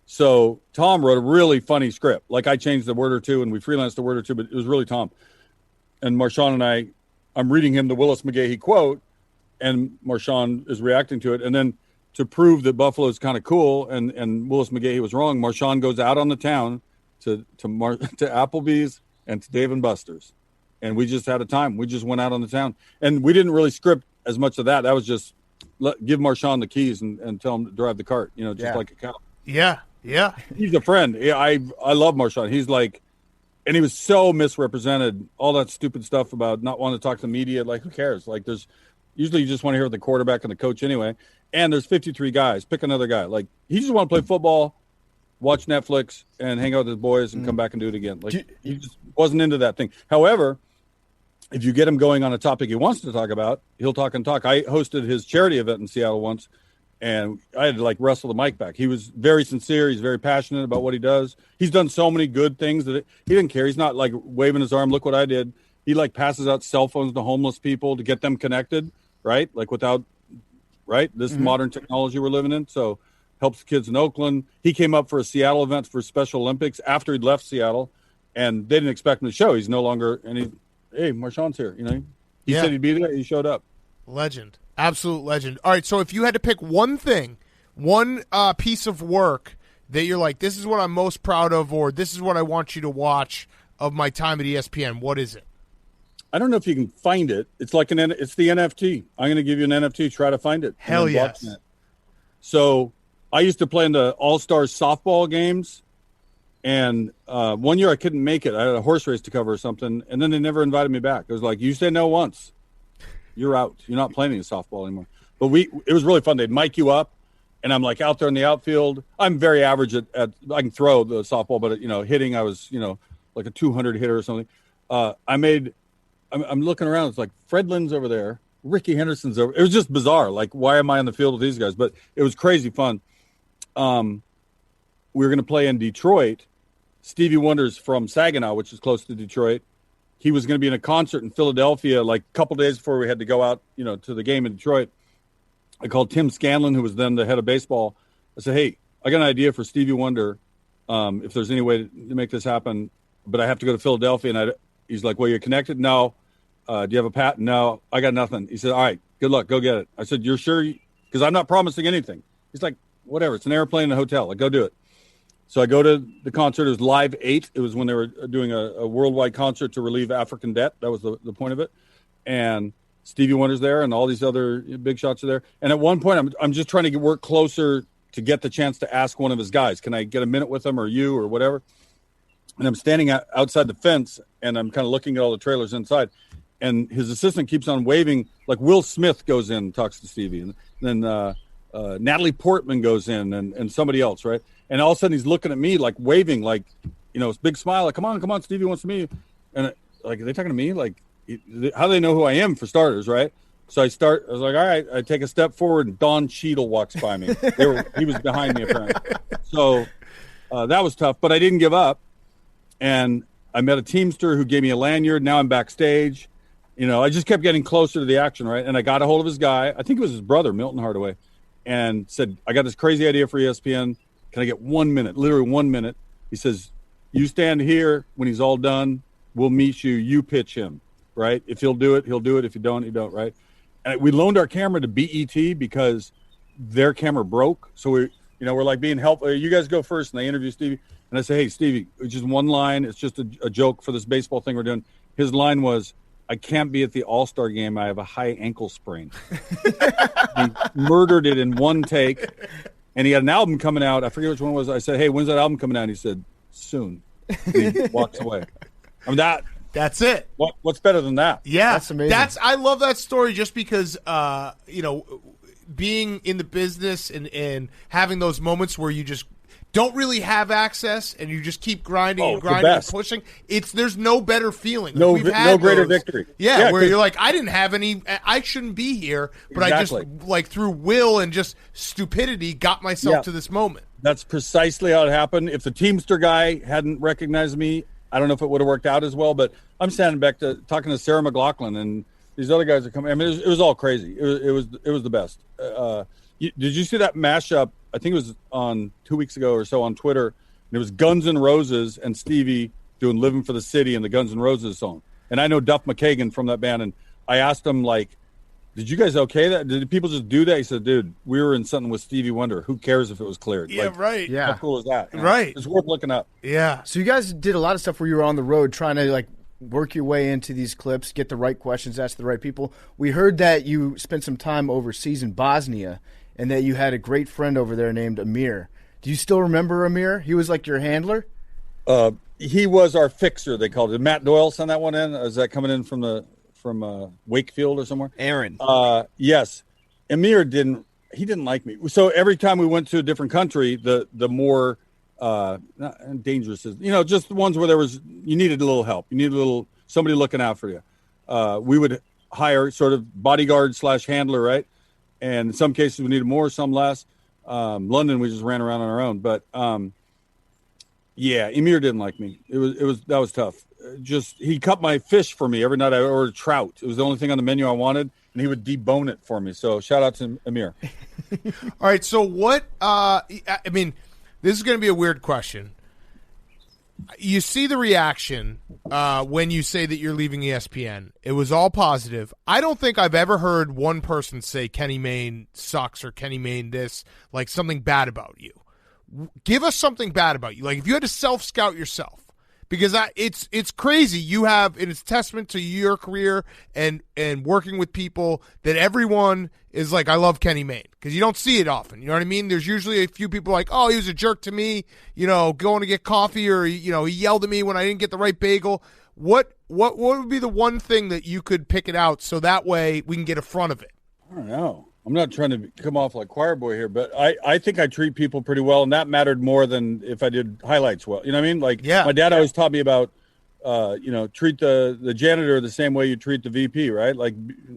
So Tom wrote a really funny script. Like, I changed a word or two, and we freelanced a word or two, but it was really Tom. And Marshawn and I'm reading him the Willis McGahee quote, and Marshawn is reacting to it. And then to prove that Buffalo is kind of cool and Willis McGahee was wrong, Marshawn goes out on the town to Applebee's and to Dave & Buster's. And we just had a time. We just went out on the town. And we didn't really script as much of that. That was just give Marshawn the keys and tell him to drive the cart, like a cow. Yeah, yeah. He's a friend. Yeah, I love Marshawn. He's like And he was so misrepresented. All that stupid stuff about not wanting to talk to the media. Like, who cares? Like, there's usually you just want to hear the quarterback and the coach anyway. And there's 53 guys. Pick another guy. Like, he just want to play football, watch Netflix, and hang out with his boys and come back and do it again. Like, he just wasn't into that thing. However, if you get him going on a topic he wants to talk about, he'll talk and talk. I hosted his charity event in Seattle once, and I had to, like, wrestle the mic back. He was very sincere. He's very passionate about what he does. He's done so many good things that he didn't care. He's not, like, waving his arm, look what I did. He, like, passes out cell phones to homeless people to get them connected, right? Like, without, right, this modern technology we're living in. So helps kids in Oakland. He came up for a Seattle event for Special Olympics after he'd left Seattle, and they didn't expect him to show. He's no longer – and he, hey, Marshawn's here, you know. He said he'd be there. He showed up. Legend. Absolute legend. All right, so if you had to pick one thing, one piece of work that you're like, this is what I'm most proud of, or this is what I want you to watch of my time at ESPN, what is it? I don't know if you can find it. It's like it's the NFT. I'm going to give you an NFT. Try to find it. Hell yes. So I used to play in the All-Star softball games, and one year I couldn't make it. I had a horse race to cover or something, and then they never invited me back. It was like, you say no once, you're out. You're not playing any softball anymore. But it was really fun. They'd mic you up, and I'm like out there in the outfield. I'm very average at I can throw the softball, but hitting, I was like a 200 hitter or something. I'm looking around. It's like Fred Lynn's over there, Ricky Henderson's over. It was just bizarre. Like, why am I on the field with these guys? But it was crazy fun. We were going to play in Detroit. Stevie Wonder's from Saginaw, which is close to Detroit. He was going to be in a concert in Philadelphia like a couple days before we had to go out, to the game in Detroit. I called Tim Scanlon, who was then the head of baseball. I said, hey, I got an idea for Stevie Wonder, if there's any way to make this happen, but I have to go to Philadelphia. And he's like, well, you're connected? No. Do you have a patent? No, I got nothing. He said, all right, good luck. Go get it. I said, you're sure? Because I'm not promising anything. He's like, whatever. It's an airplane and a hotel. Like, go do it. So I go to the concert. It was Live 8. It was when they were doing a worldwide concert to relieve African debt. That was the point of it. And Stevie Wonder's there, and all these other big shots are there. And at one point, I'm just trying to work closer to get the chance to ask one of his guys, can I get a minute with him or you or whatever? And I'm standing outside the fence, and I'm kind of looking at all the trailers inside. And his assistant keeps on waving. Like Will Smith goes in and talks to Stevie. And then Natalie Portman goes in and somebody else, right? And all of a sudden he's looking at me like waving, like, big smile, like, come on, Stevie wants to meet you. And like, are they talking to me? Like, how do they know who I am, for starters, right? So I was like, all right, I take a step forward, and Don Cheadle walks by me. He was behind me, apparently. So that was tough, but I didn't give up. And I met a Teamster who gave me a lanyard. Now I'm backstage. I just kept getting closer to the action, right? And I got a hold of his guy. I think it was his brother, Milton Hardaway, and said, I got this crazy idea for ESPN. Can I get 1 minute, literally 1 minute? He says, you stand here. When he's all done, we'll meet you. You pitch him, right? If he'll do it, he'll do it. If you don't, you don't, right? And we loaned our camera to BET because their camera broke. So we're like being helpful. You guys go first. And they interview Stevie. And I say, hey, Stevie, just one line. It's just a joke for this baseball thing we're doing. His line was, I can't be at the All-Star game. I have a high ankle sprain. He murdered it in one take. And he had an album coming out. I forget which one it was. I said, hey, when's that album coming out? And he said, soon. And he walks away. I mean, that's it. What's better than that? Yeah. That's amazing. I love that story just because, being in the business and having those moments where you just don't really have access and you just keep grinding and pushing. There's no better feeling. No greater victory. Yeah, where you're like, I didn't have any, I shouldn't be here, but exactly. I just, like, through will and just stupidity, got myself to this moment. That's precisely how it happened. If the Teamster guy hadn't recognized me, I don't know if it would have worked out as well, but I'm standing back talking to Sarah McLachlan, and these other guys are coming. I mean, it was all crazy. It was the best. Did you see that mashup? I think it was on 2 weeks ago or so on Twitter. And it was Guns N' Roses and Stevie doing "Living for the City" and the Guns N' Roses song. And I know Duff McKagan from that band, and I asked him, like, did you guys okay that? Did people just do that? He said, dude, we were in something with Stevie Wonder. Who cares if it was cleared? Yeah, like, right. Yeah. How cool is that? Right. It's worth looking up. Yeah. So you guys did a lot of stuff where you were on the road trying to, like, work your way into these clips, get the right questions, ask the right people. We heard that you spent some time overseas in Bosnia and that you had a great friend over there named Amir. Do you still remember Amir? He was like your handler? he was our fixer. They called it. Matt Doyle sent that one in. Is that coming in from Wakefield or somewhere? Aaron. Yes. Amir didn't like me. So every time we went to a different country, the more not dangerous is, just the ones where you needed a little help. You needed somebody looking out for you. We would hire sort of bodyguard / handler, right? And in some cases we needed more, some less. London, we just ran around on our own. But yeah, Emir didn't like me. That was tough. He cut my fish for me every night. I ordered trout. It was the only thing on the menu I wanted, and he would debone it for me. So shout out to Emir. All right. So what? I mean, this is going to be a weird question. You see the reaction when you say that you're leaving ESPN. It was all positive. I don't think I've ever heard one person say Kenny Mayne sucks or Kenny Mayne this, like something bad about you. Give us something bad about you. Like if you had to self-scout yourself. Because it's crazy. You have, and it's testament to your career and working with people that everyone is like, I love Kenny Mayne. Because you don't see it often. You know what I mean? There's usually a few people like, oh, he was a jerk to me, going to get coffee, or, he yelled at me when I didn't get the right bagel. What would be the one thing that you could pick it out so that way we can get in front of it? I don't know. I'm not trying to come off like choir boy here, but I think I treat people pretty well, and that mattered more than if I did highlights well. You know what I mean? Like, my dad always taught me about, treat the janitor the same way you treat the VP, right? Like,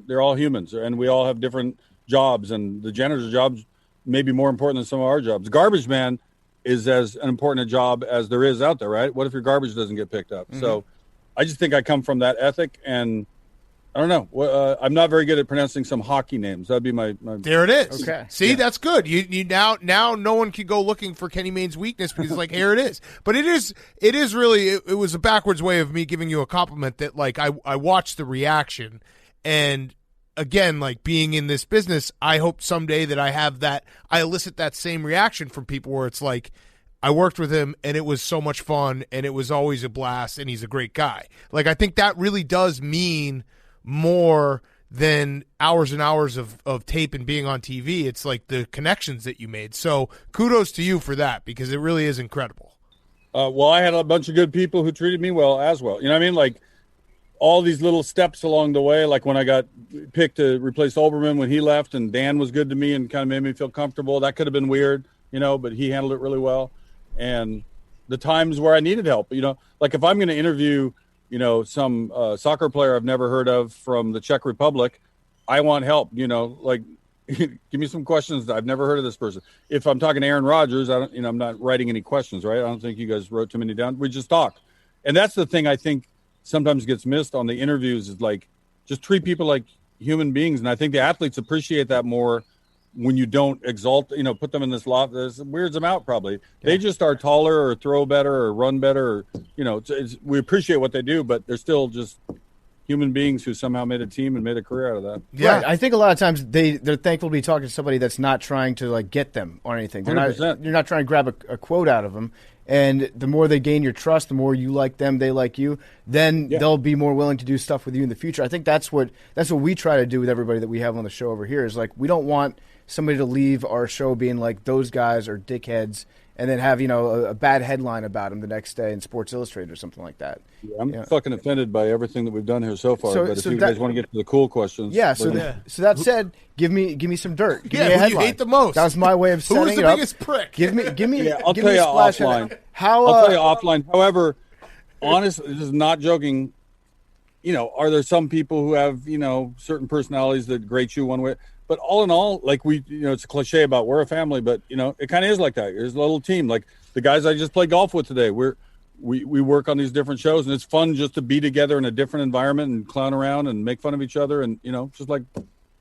they're all humans, and we all have different jobs, and the janitor's job may be more important than some of our jobs. Garbage man is as an important a job as there is out there, right? What if your garbage doesn't get picked up? Mm-hmm. So I just think I come from that ethic, and I don't know. I'm not very good at pronouncing some hockey names. That'd be my. There it is. Okay. See, that's good. You now no one can go looking for Kenny Mayne's weakness because it's like, here it is. But it is really it was a backwards way of me giving you a compliment that like I watched the reaction, and again, like being in this business, I hope someday that I elicit that same reaction from people where it's like, I worked with him and it was so much fun and it was always a blast and he's a great guy. Like I think that really does mean more than hours and hours of tape and being on TV. It's like the connections that you made. So kudos to you for that, because it really is incredible. Well, I had a bunch of good people who treated me well as well. You know what I mean? Like all these little steps along the way, like when I got picked to replace Olbermann when he left, and Dan was good to me and kind of made me feel comfortable. That could have been weird, but he handled it really well. And the times where I needed help, like if I'm going to interview some soccer player I've never heard of from the Czech Republic, I want help, like give me some questions. I've never heard of this person. If I'm talking to Aaron Rodgers, I'm not writing any questions, right? I don't think you guys wrote too many down. We just talk. And that's the thing I think sometimes gets missed on the interviews is like, just treat people like human beings. And I think the athletes appreciate that more when you don't exalt, put them in this lot. This weirds them out probably. Yeah. They just are taller or throw better or run better. Or, we appreciate what they do, but they're still just human beings who somehow made a team and made a career out of that. Yeah, right. I think a lot of times they're thankful to be talking to somebody that's not trying to like get them or anything. You're not trying to grab a quote out of them. And the more they gain your trust, the more you like them, they like you, then they'll be more willing to do stuff with you in the future. I think that's what we try to do with everybody that we have on the show over here is like we don't want somebody to leave our show being like those guys are dickheads and then have, a bad headline about them the next day in Sports Illustrated or something like that. Yeah, I'm fucking offended by everything that we've done here so far. But if you guys want to get to the cool questions. Yeah, so that said, give me some dirt. Give me a headline. You hate the most. That was my way of setting it up. Who's the biggest prick? Give me I'll tell you offline. I'll tell you offline. However, honestly, this is not joking. Are there some people who have, certain personalities that grate you one way? But all in all, like it's a cliche about we're a family, but it kind of is like that. There's a little team. Like the guys I just played golf with today, we work on these different shows, and it's fun just to be together in a different environment and clown around and make fun of each other, and just like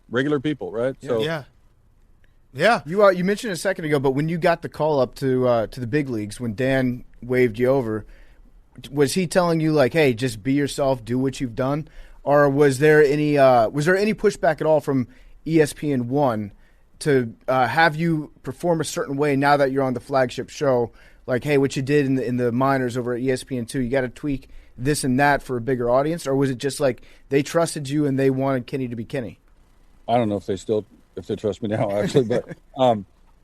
regular people, right? So yeah. You mentioned a second ago, but when you got the call up to the big leagues, when Dan waved you over, was he telling you like, hey, just be yourself, do what you've done, or was there any pushback at all from ESPN1 to have you perform a certain way now that you're on the flagship show? Like, hey, what you did in the minors over at ESPN2, you got to tweak this and that for a bigger audience? Or was it just like they trusted you and they wanted Kenny to be Kenny? I don't know if they trust me now, actually. But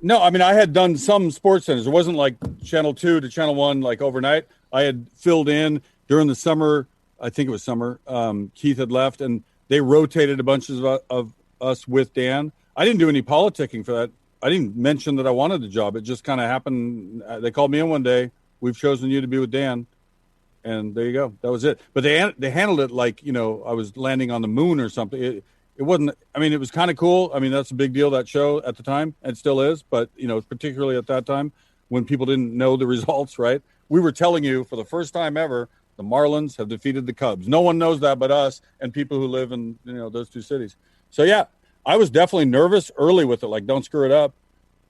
no, I mean, I had done some sports centers. It wasn't like Channel 2 to Channel 1 like overnight. I had filled in during the summer. I think it was summer. Keith had left, and they rotated a bunch of us with Dan. I didn't do any politicking for that. I didn't mention that I wanted the job. It just kind of happened. They called me in one day. We've chosen you to be with Dan. And there you go. That was it. But they handled it like, I was landing on the moon or something. It wasn't, it was kind of cool. That's a big deal, that show at the time. And still is. But, particularly at that time when people didn't know the results, right? We were telling you for the first time ever, the Marlins have defeated the Cubs. No one knows that but us and people who live in, those two cities. So, yeah, I was definitely nervous early with it. Like, don't screw it up.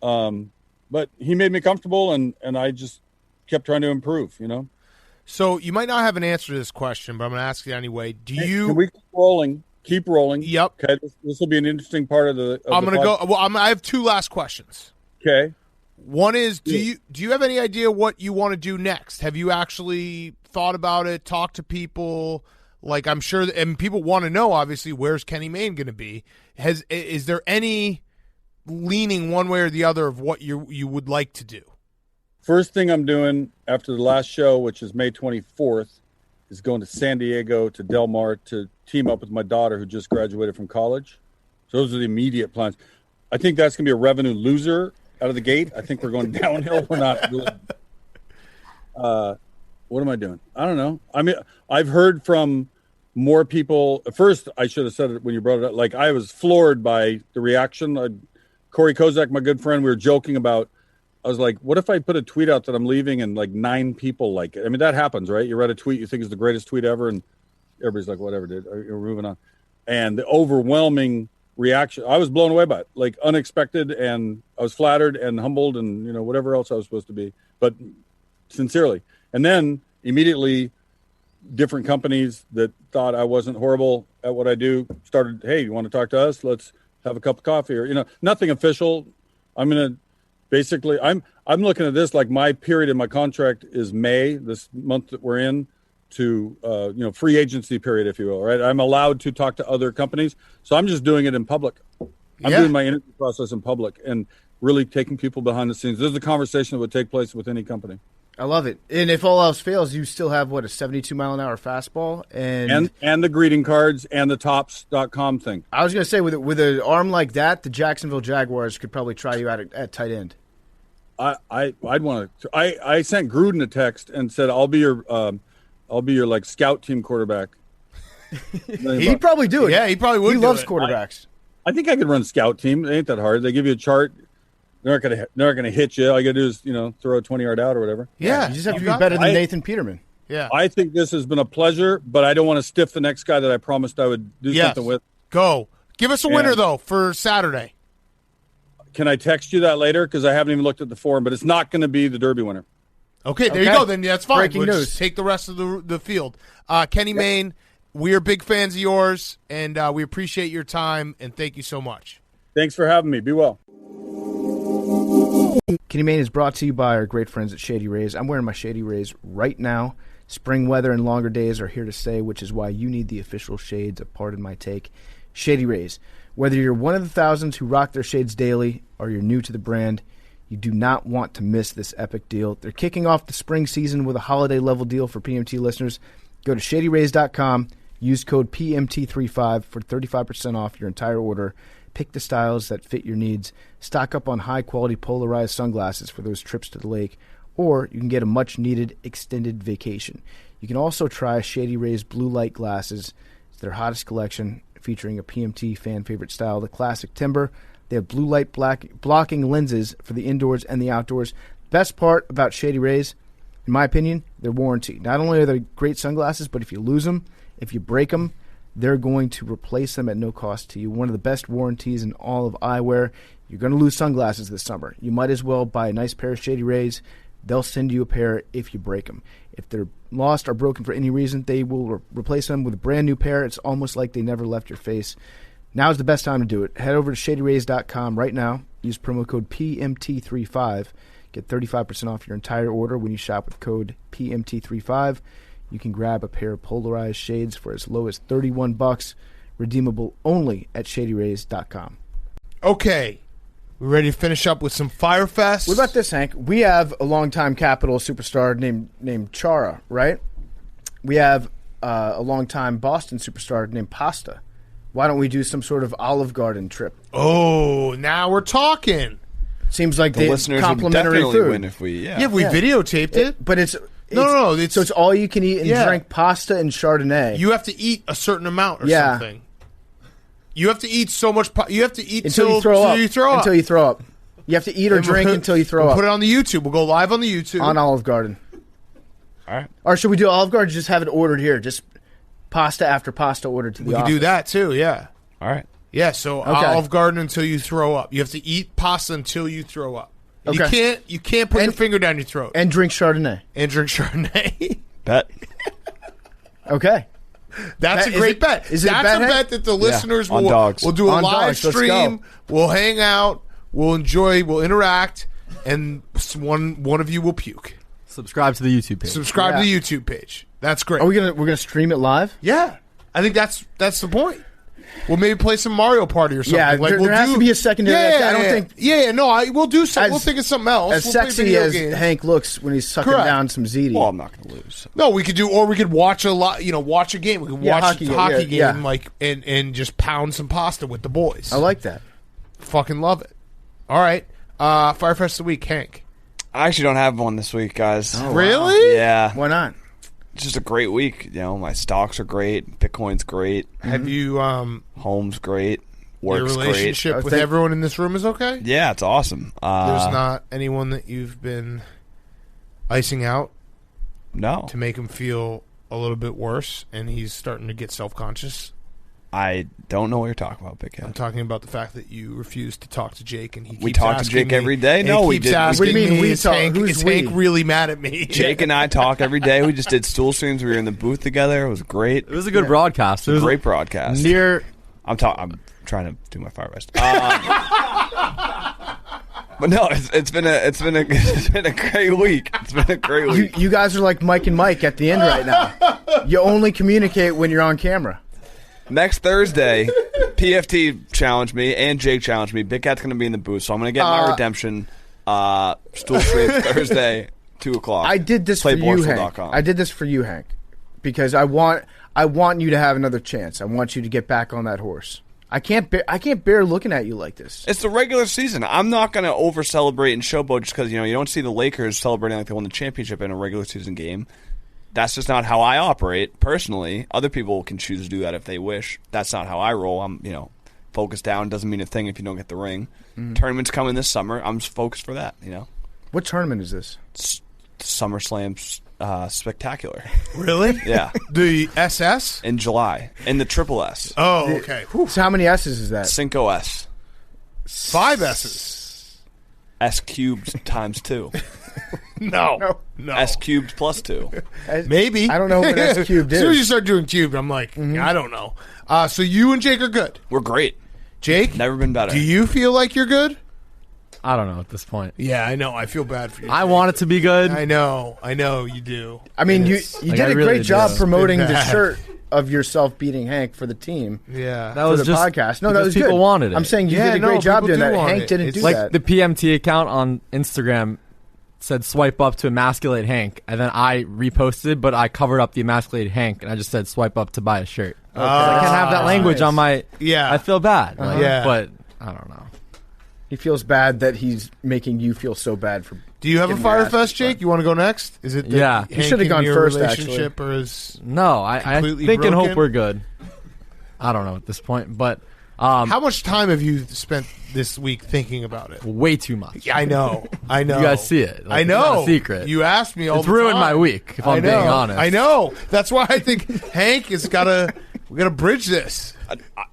But he made me comfortable and I just kept trying to improve, So you might not have an answer to this question, but I'm going to ask you anyway. Can we keep rolling? Keep rolling. Yep. Okay. This will be an interesting part of the. I'm going to go. Well, I have two last questions. Okay. One is, do you have any idea what you want to do next? Have you actually thought about it? Talked to people? Like, I'm sure, and people want to know. Obviously, where's Kenny Mayne going to be? Is there any leaning one way or the other of what you would like to do? First thing I'm doing after the last show, which is May 24th, is going to San Diego to Del Mar to team up with my daughter who just graduated from college. So those are the immediate plans. I think that's going to be a revenue loser out of the gate. I think we're going downhill. We're not really. What am I doing? I don't know. I've heard from more people. First, I should have said it when you brought it up. Like, I was floored by the reaction. Corey Kozak, my good friend, we were joking about. I was like, what if I put a tweet out that I'm leaving and like 9 people like it? That happens, right? You read a tweet you think is the greatest tweet ever, and everybody's like, whatever, dude. We're moving on. And the overwhelming reaction, I was blown away by it, like unexpected, and I was flattered and humbled and, whatever else I was supposed to be, but sincerely. And then immediately different companies that thought I wasn't horrible at what I do started, hey, you want to talk to us? Let's have a cup of coffee, or, nothing official. Basically, I'm looking at this like my period in my contract is May, this month that we're in, to free agency period, if you will. Right, I'm allowed to talk to other companies, so I'm just doing it in public. I'm doing my interview process in public and really taking people behind the scenes. This is a conversation that would take place with any company. I love it. And if all else fails, you still have, a 72-mile-an-hour fastball? And the greeting cards and the tops.com thing. I was going to say, with an arm like that, the Jacksonville Jaguars could probably try you out at tight end. I'd want to. I sent Gruden a text and said, I'll be your like scout team quarterback. He'd probably do it. Yeah, he probably would. He loves quarterbacks. I think I could run scout team. It ain't that hard. They give you a chart. They're not gonna hit you. All you gotta do is throw a 20-yard out or whatever. Yeah, you just have to be better than Nathan Peterman. Yeah, I think this has been a pleasure, but I don't want to stiff the next guy that I promised I would do something with. Go. Give us a winner though for Saturday. Can I text you that later? Because I haven't even looked at the form, but it's not going to be the Derby winner. Okay, there you go. Then that's fine. Breaking news. Just take the rest of the field. Kenny Mayne, we are big fans of yours, and we appreciate your time, and thank you so much. Thanks for having me. Be well. Kenny Mayne is brought to you by our great friends at Shady Rays. I'm wearing my Shady Rays right now. Spring weather and longer days are here to stay, which is why you need the official shades of Pardon My Take. Shady Rays. Whether you're one of the thousands who rock their shades daily or you're new to the brand, you do not want to miss this epic deal. They're kicking off the spring season with a holiday-level deal for PMT listeners. Go to ShadyRays.com, use code PMT35 for 35% off your entire order. Pick the styles that fit your needs. Stock up on high-quality polarized sunglasses for those trips to the lake, or you can get a much-needed extended vacation. You can also try Shady Rays blue light glasses. It's their hottest collection, featuring a PMT fan favorite style, the classic timber. They have blue light blocking lenses for the indoors and the outdoors. Best part about Shady Rays, in my opinion, their warranty. Not only are they great sunglasses, but if you lose them, if you break them, they're going to replace them at no cost to you. One of the best warranties in all of eyewear. You're going to lose sunglasses this summer. You might as well buy a nice pair of Shady Rays. They'll send you a pair if you break them. If they're lost or broken for any reason, they will replace them with a brand new pair. It's almost like they never left your face. Now's the best time to do it. Head over to ShadyRays.com right now. Use promo code PMT35. Get 35% off your entire order when you shop with code PMT35. You can grab a pair of polarized shades for as low as $31, redeemable only at ShadyRays.com. Okay, We're ready to finish up with some Fyre Fest. What about this, Hank? We have a longtime Capital superstar named Chara, right? We have a longtime Boston superstar named Pasta. Why don't we do some sort of Olive Garden trip? Oh, now we're talking. Seems like The listeners would complimentary definitely food. win if we. Yeah, if we videotaped it. But it's No. so it's all you can eat and drink pasta and Chardonnay. You have to eat a certain amount or Yeah. something. You have to eat so much. You have to eat until you throw up. Until you throw up. You have to eat or And drink until you throw we'll up. Put it on the YouTube. We'll go live on the YouTube. On Olive Garden. All right. Or should we do Olive Garden? Just have it ordered here. Just pasta after pasta ordered to the We can office. do that too. Yeah. All right. Yeah. So Olive Garden until you throw up. You have to eat pasta until you throw up. Okay. You can't put your finger down your throat. And drink Chardonnay. And drink Chardonnay. Bet. Okay. That's a great bet. Is it That's a a bet, bet that the listeners on dogs. will do a On live dogs, let's stream. go. We'll hang out. We'll enjoy. We'll interact. And one of you will puke. Subscribe to the YouTube page. Subscribe to the YouTube page. That's great. Are we're gonna stream it live? Yeah, I think that's the point. We'll maybe play some Mario Party or something. Yeah, there has to be a secondary. I don't think. Yeah, no, we'll do something. We'll think of something else. As We'll play sexy video as games. Hank looks when he's sucking Correct. down some ziti. Well, I'm not going to lose. No, we could do, or we could watch a lot. Watch a game. We could watch hockey a game, hockey yeah. game, like and just pound some pasta with the boys. I like that. Fucking love it. All right, Fyre Fest of the week, Hank. I actually don't have one this week, guys. Oh, Really? Yeah. Why not? It's just a great week. My stocks are great. Bitcoin's great. Have you Home's great. your Work's great. relationship with everyone in this room is okay? Yeah, it's awesome. There's not anyone that you've been icing out No. to make him feel a little bit worse, and he's starting to get self-conscious. I don't know what you're talking about, Big I'm Cat. talking about the fact that you refuse to talk to Jake, and he keeps We talk to asking Jake me- every day? and No, he we keeps didn't. asking What do you mean me, we is talk? Hank, Who's is Hank we? really mad at me? Jake and I talk every day. We just did stool streams. We were in the booth together. It was great. It was a good broadcast. It was Great broadcast. near. I'm trying to do my Fyre Fest. But no, it's been a great week. It's been a great week. You guys are like Mike and Mike at the end right now. You only communicate when you're on camera. Next Thursday, PFT challenged me and Jake challenged me. Big Cat's going to be in the booth, so I'm going to get my redemption. Stool stream Thursday, 2:00. I did this for you, Hank. I did this for you, Hank, because I want you to have another chance. I want you to get back on that horse. I can't bear looking at you like this. It's the regular season. I'm not going to over celebrate and showboat just because you don't see the Lakers celebrating like they won the championship in a regular season game. That's just not how I operate personally. Other people can choose to do that if they wish. That's not how I roll. I'm focused down doesn't mean a thing if you don't get the ring. Tournament's coming this summer. I'm just focused for that. What tournament is this? It's SummerSlam Spectacular. Really? Yeah. The SS? In July. In the Triple S. Oh, okay. So how many S's is that? Cinco S. 5 S's. S cubed times 2. No. S cubed plus 2. Maybe. I don't know what S cubed As soon as you is. start doing cubed, I'm like, I don't know. So you and Jake are good. We're great. Jake? Never been better. Do you feel like you're good? I don't know at this point. Yeah, I know. I feel bad for you. I want it to be good. I know you do. I mean, you Like, did I a really great do. job It's promoting been the bad. shirt of yourself beating Hank for the team. Yeah. That For was the just podcast. No, that because was people good. wanted it. I'm saying you Yeah, did a no, great job people doing do that. want Hank it. didn't It's do like that. the PMT account on Instagram said swipe up to emasculate Hank, and then I reposted, but I covered up the emasculated Hank, and I just said swipe up to buy a shirt. So I can't have that language nice. on my. Yeah. I feel bad. Like, Yeah. but I don't know. He feels bad that he's making you feel so bad for. Do you have a Getting Fyre your ass Fest, kicked. Jake? You want to go next? Is it that Yeah. Hank You should've and gone your first, relationship or is No, I Completely think and hope broken? we're good. I don't know at this point, but how much time have you spent this week thinking about it? way too much. I know. You guys see it. Like, I it's know. not a secret. You asked me all It's the ruined time. my week, if I I'm know. being honest. I know. That's why I think Hank has got to. We got to bridge this.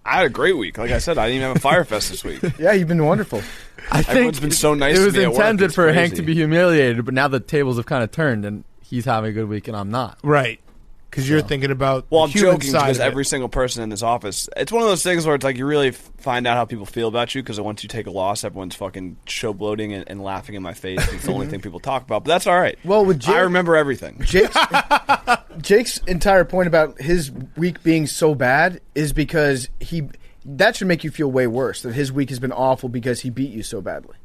I had a great week. Like I said, I didn't even have a Fyre Fest this week. Yeah, you've been wonderful. I think Everyone's been so nice it to was me at work. intended It's for Hank crazy. to be humiliated, but now the tables have kind of turned, and he's having a good week, and I'm not. Right. Because you're thinking about Well, the I'm human joking side because of it. every single person in this office, it's one of those things where it's like you really find out how people feel about you because once you take a loss, everyone's fucking showboating and laughing in my face. It's the only thing people talk about, but that's all right. Well, with Jake, I remember everything. Jake's entire point about his week being so bad is because that should make you feel way worse that his week has been awful because he beat you so badly.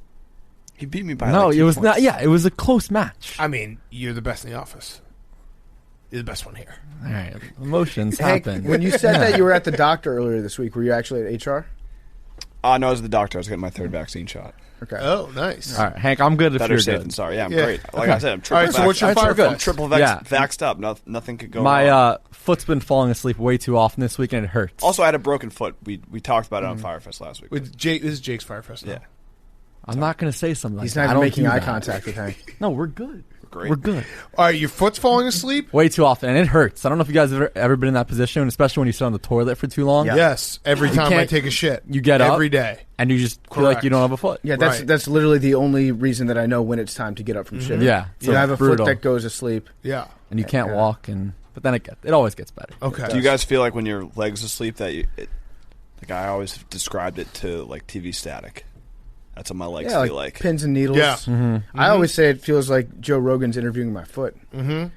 He beat me by No, like it 2 was points. not. Yeah, it was a close match. I mean, you're the best in the office. You're the best one here. All right, emotions Hank, happen. when you said that you were at the doctor earlier this week, were you actually at HR? No, I was the doctor. I was getting my 3rd vaccine shot. Okay. Oh, nice. All right, Hank, I'm good if Better you're safe good. than sorry. Yeah, I'm Yeah. great. Like I said, I'm triple All right, so what's your vaxxed. Fyre I'm Fest? triple Yeah. vaxxed up. Nothing could go wrong. My foot's been falling asleep way too often this week, and it hurts. Also, I had a broken foot. We talked about it on Fyre Fest last week. With Jake, this is Jake's Fyre Fest. Yeah. I'm not going to say something like He's that. not I even don't making do eye that. contact with Hank. No, we're good. Great. We're good. All right, your foot's falling asleep? Way too often, and it hurts. I don't know if you guys have ever been in that position, especially when you sit on the toilet for too long. Yeah. Yes. Every time I can't- take a shit. You get up every day. and you just feel like you don't have a foot. Yeah, that's Right. that's literally the only reason that I know when it's time to get up from shit. Yeah, So I have a brutal. foot that goes asleep. Yeah. and you can't Yeah. walk, but then it always gets better. Okay. Do you guys feel like when your legs asleep that like I always described it to like TV static? That's what my legs Yeah, feel like. pins and needles. Yeah. I always say it feels like Joe Rogan's interviewing my foot. Mm-hmm.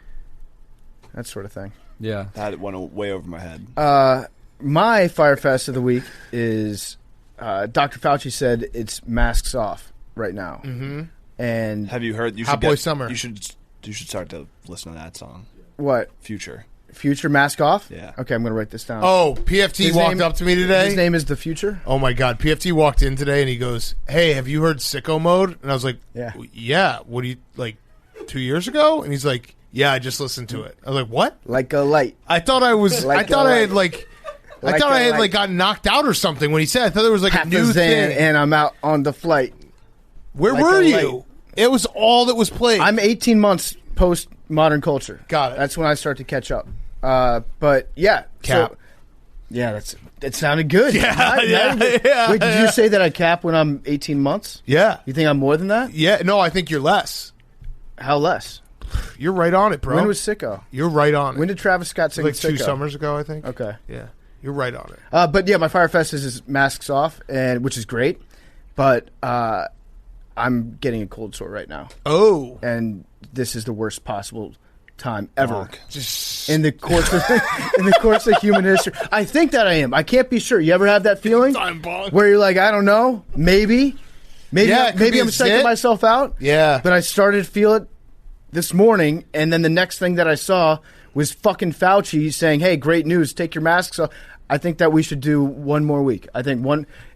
That sort of thing. Yeah, That went way over my head. My Fyre Fest of the week is Dr. Fauci said it's masks off right now. Mm-hmm. And Have you heard? You Hot should Boy get, Summer. You should start to listen to that song. what? Future. Future mask off? Yeah. Okay, I'm going to write this down. Oh, PFT His walked name- up to me today. His name is The Future? Oh my God! PFT walked in today and he goes, "Hey, have you heard Sicko Mode?" And I was like, Yeah. Yeah. What do you like? 2 years ago?" And he's like, "Yeah, I just listened to it." I was like, "What?" Like a light. I thought I was. Like I thought a I had light. I Like thought a I had light. like gotten knocked out or something when he said. I thought there was like Half a new a Zan, thing. and I'm out on the flight. Where like were a you? light. It was all that was played. I'm 18 months post modern culture. Got it. That's when I start to catch up. But yeah. Cap. So, yeah, it sounded good. Yeah, Not yeah, even- yeah, Wait, did you say that I cap when I'm 18 months? Yeah. You think I'm more than that? Yeah. No, I think you're less. How less? You're right on it, bro. When was Sicko? You're right on it. When did Travis Scott sing like Sicko? 2 summers ago, I think. Okay. Yeah. You're right on it. But yeah, my Fyre Fest is masks off, and which is great. But I'm getting a cold sore right now, Oh. and this is the worst possible time ever Bonk. Just in the course of human history. I think that I am. I can't be sure. You ever have that feeling Time bonk. where you're like, I don't know, maybe Yeah, it could be I'm a psyching zit. myself out. Yeah. But I started to feel it this morning, and then the next thing that I saw was fucking Fauci saying, "Hey, great news! Take your masks off." I think that we should do one more week. I think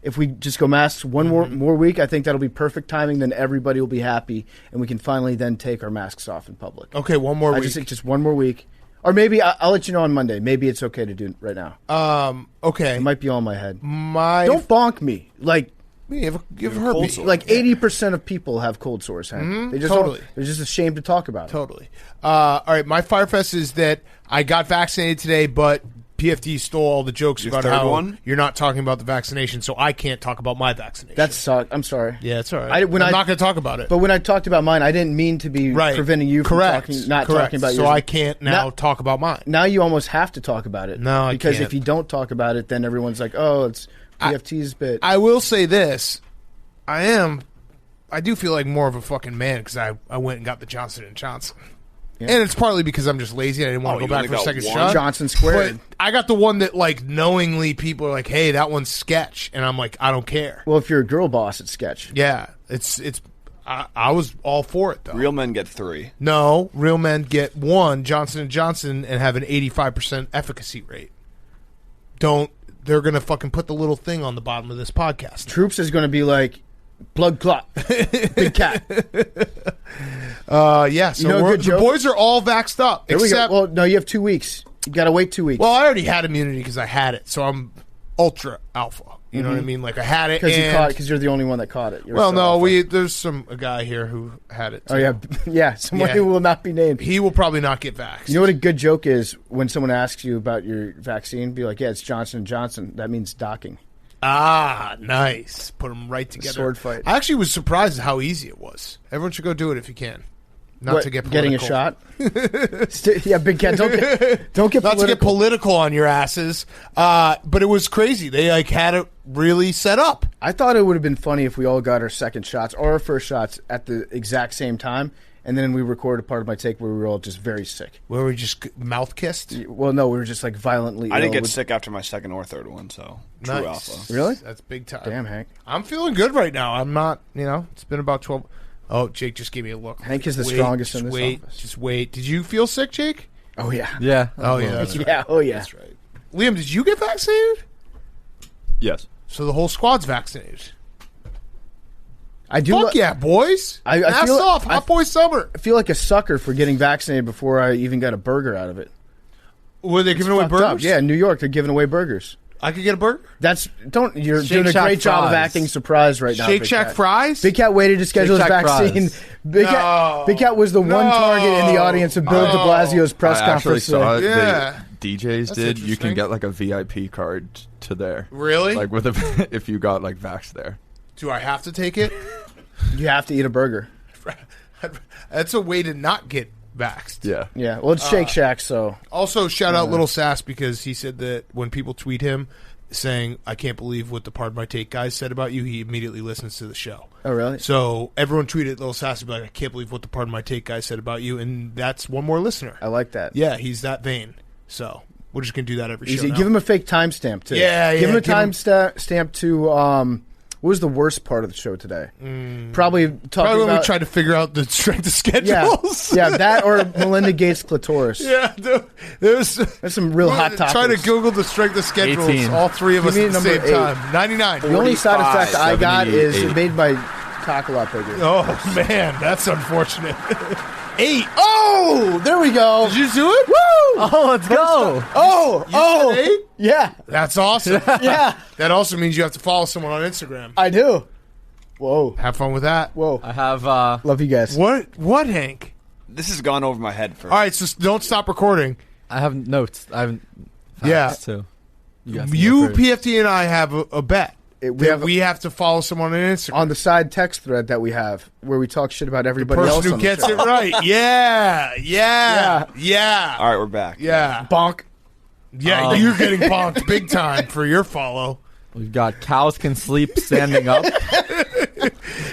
if we just go masks one more week, I think that'll be perfect timing. Then everybody will be happy, and we can finally then take our masks off in public. Okay, one more I week. just think just one more week, or maybe I'll let you know on Monday. Maybe it's okay to do it right now. Okay. It might be all in my head. Don't Don't bonk me. Like you have cold herpes. sore. like 80% of people have cold sores. Hank. They just totally. they're just ashamed to talk about it. Totally. All right, my Fyre Fest is that I got vaccinated today, but PFT stole all the jokes Your about third how one? you're not talking about the vaccination, so I can't talk about my vaccination. That sucked. I'm sorry. yeah, it's all right. I'm not going to talk about it. But when I talked about mine, I didn't mean to be right. preventing you from Correct. talking, not Correct. talking about so yours. I can't now talk about mine. Now you almost have to talk about it. No, I because can't. if you don't talk about it, then everyone's like, "Oh, it's PFT's bit." I will say this: I do feel like more of a fucking man because I went and got the Johnson & Johnson. Yeah. And it's partly because I'm just lazy. I didn't want to you go back only for a got second one? shot. Johnson squared. But I got the one that, like, knowingly people are like, hey, that one's sketch. And I'm like, I don't care. Well, if you're a girl boss, it's sketch. Yeah. I was all for it, though. Real men get 3. No, real men get 1 Johnson & Johnson and have an 85% efficacy rate. They're going to fucking put the little thing on the bottom of this podcast. Troops is going to be like, blood clot, big cat. Yeah, so You know a good the joke? boys are all vaxxed up. There except, we go. Well, no, you have 2 weeks. You got to wait 2 weeks. well, I already had immunity because I had it, so I'm ultra alpha. You know what I mean? Like, I had it, because you're the only one that caught it. You're well, so no, alpha. there's a guy here who had it. Oh too. yeah, yeah. Someone Yeah. who will not be named. He will probably not get vaxxed. You know what a good joke is when someone asks you about your vaccine? Be like, yeah, it's Johnson & Johnson. That means docking. Ah, nice. Put them right together. Sword fight. I actually was surprised at how easy it was. Everyone should go do it if you can. Not to get political. Getting a shot. Yeah, Big Cat, don't get Not political. to get political on your asses. But it was crazy. They had it really set up. I thought it would have been funny if we all got our second shots or our first shots at the exact same time, and then we recorded part of my take where we were all just very sick. Where we just mouth kissed? Well, no, we were just like violently. I didn't ill get sick after my second or third one, so true Nice. alpha. Really? That's big time. Damn, Hank. I'm feeling good right now. I'm not, it's been about 12. Oh, Jake just gave me a look. Hank is the strongest in this office. Just wait. Did you feel sick, Jake? Oh, yeah. Yeah. Oh, yeah. That's right. Yeah, oh, yeah. That's right. Liam, did you get vaccinated? Yes. So the whole squad's vaccinated. I do. Fuck yeah, boys. I Ass feel- off. Hot boy summer. I feel like a sucker for getting vaccinated before I even got a burger out of it. Were they giving away Fucked up. burgers? Yeah, in New York, they're giving away burgers. I could get a burger? You're Shake doing a Shack great job of fries. acting surprised right now. Shake Big Shack Cat. fries? Big Cat waited to schedule his Shake Shack vaccine. fries. Big Cat was the one target in the audience of Bill de Blasio's press I actually conference. saw it. Yeah. The DJs That's did. You interesting. can get like a VIP card to there. Really? Like with a if you got like vaxxed there. Do I have to take it? You have to eat a burger. That's a way to not get vaxxed. Yeah. Yeah, well, it's Shake Shack, so Also, shout out Little Sass because he said that when people tweet him saying, I can't believe what the Pardon My Take guys said about you, he immediately listens to the show. Oh, really? So everyone tweeted Little Sass like, I can't believe what the Pardon My Take guys said about you, and that's one more listener. I like that. Yeah, he's that vain. So we're just going to do that every show Easy. now. Give him a fake timestamp, too. Yeah, Give him a give him- timestamp to, what was the worst part of the show today? Probably talking Probably when about... we tried to figure out the strength of yeah, schedules. yeah, that or Melinda Gates' clitoris. Yeah, there's some real hot topics. Trying to Google the strength of schedules, 18. all three of us Give me at the number same 8. time. 99. The only side effect I got is it 78. made my cock a lot bigger. Oh, man, that's unfortunate. 8. Oh, there we go. Did you do it? Woo! Oh, let's go. Oh, said 8? yeah, That's awesome. yeah, That also means you have to follow someone on Instagram. I do. Whoa, Have fun with that. whoa. I have Love you guys. What, Hank? This has gone over my head for. All right, so don't stop recording. I have notes. I have Yeah. facts, too. You, guys can You, go first. PFT, and I have a bet. We have to follow someone on Instagram. On the side text thread that we have, where we talk shit about everybody person else who on the gets show. it right. Yeah. All right, we're back. Yeah. Bonk. Yeah, you're getting bonked big time for your follow. We've got cows can sleep standing up.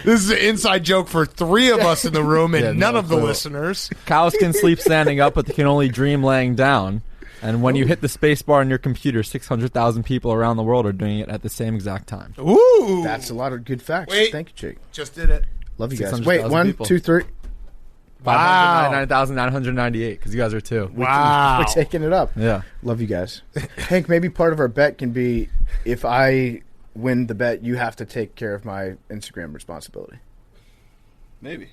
This is an inside joke for 3 of us in the room and Yeah, none no of the clue. listeners. Cows can sleep standing up, but they can only dream laying down. And when you hit the space bar on your computer, 600,000 people around the world are doing it at the same exact time. Ooh. That's a lot of good facts. Wait. Thank you, Jake. Just did it. Love you guys. 600,000 Wait, 1, people. 2, 3. Wow. 599,998 because you guys are 2. Wow. We're taking it up. Yeah. Love you guys. Hank, maybe part of our bet can be if I win the bet, you have to take care of my Instagram responsibility. Maybe.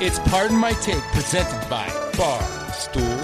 It's Pardon My Take, presented by Barstool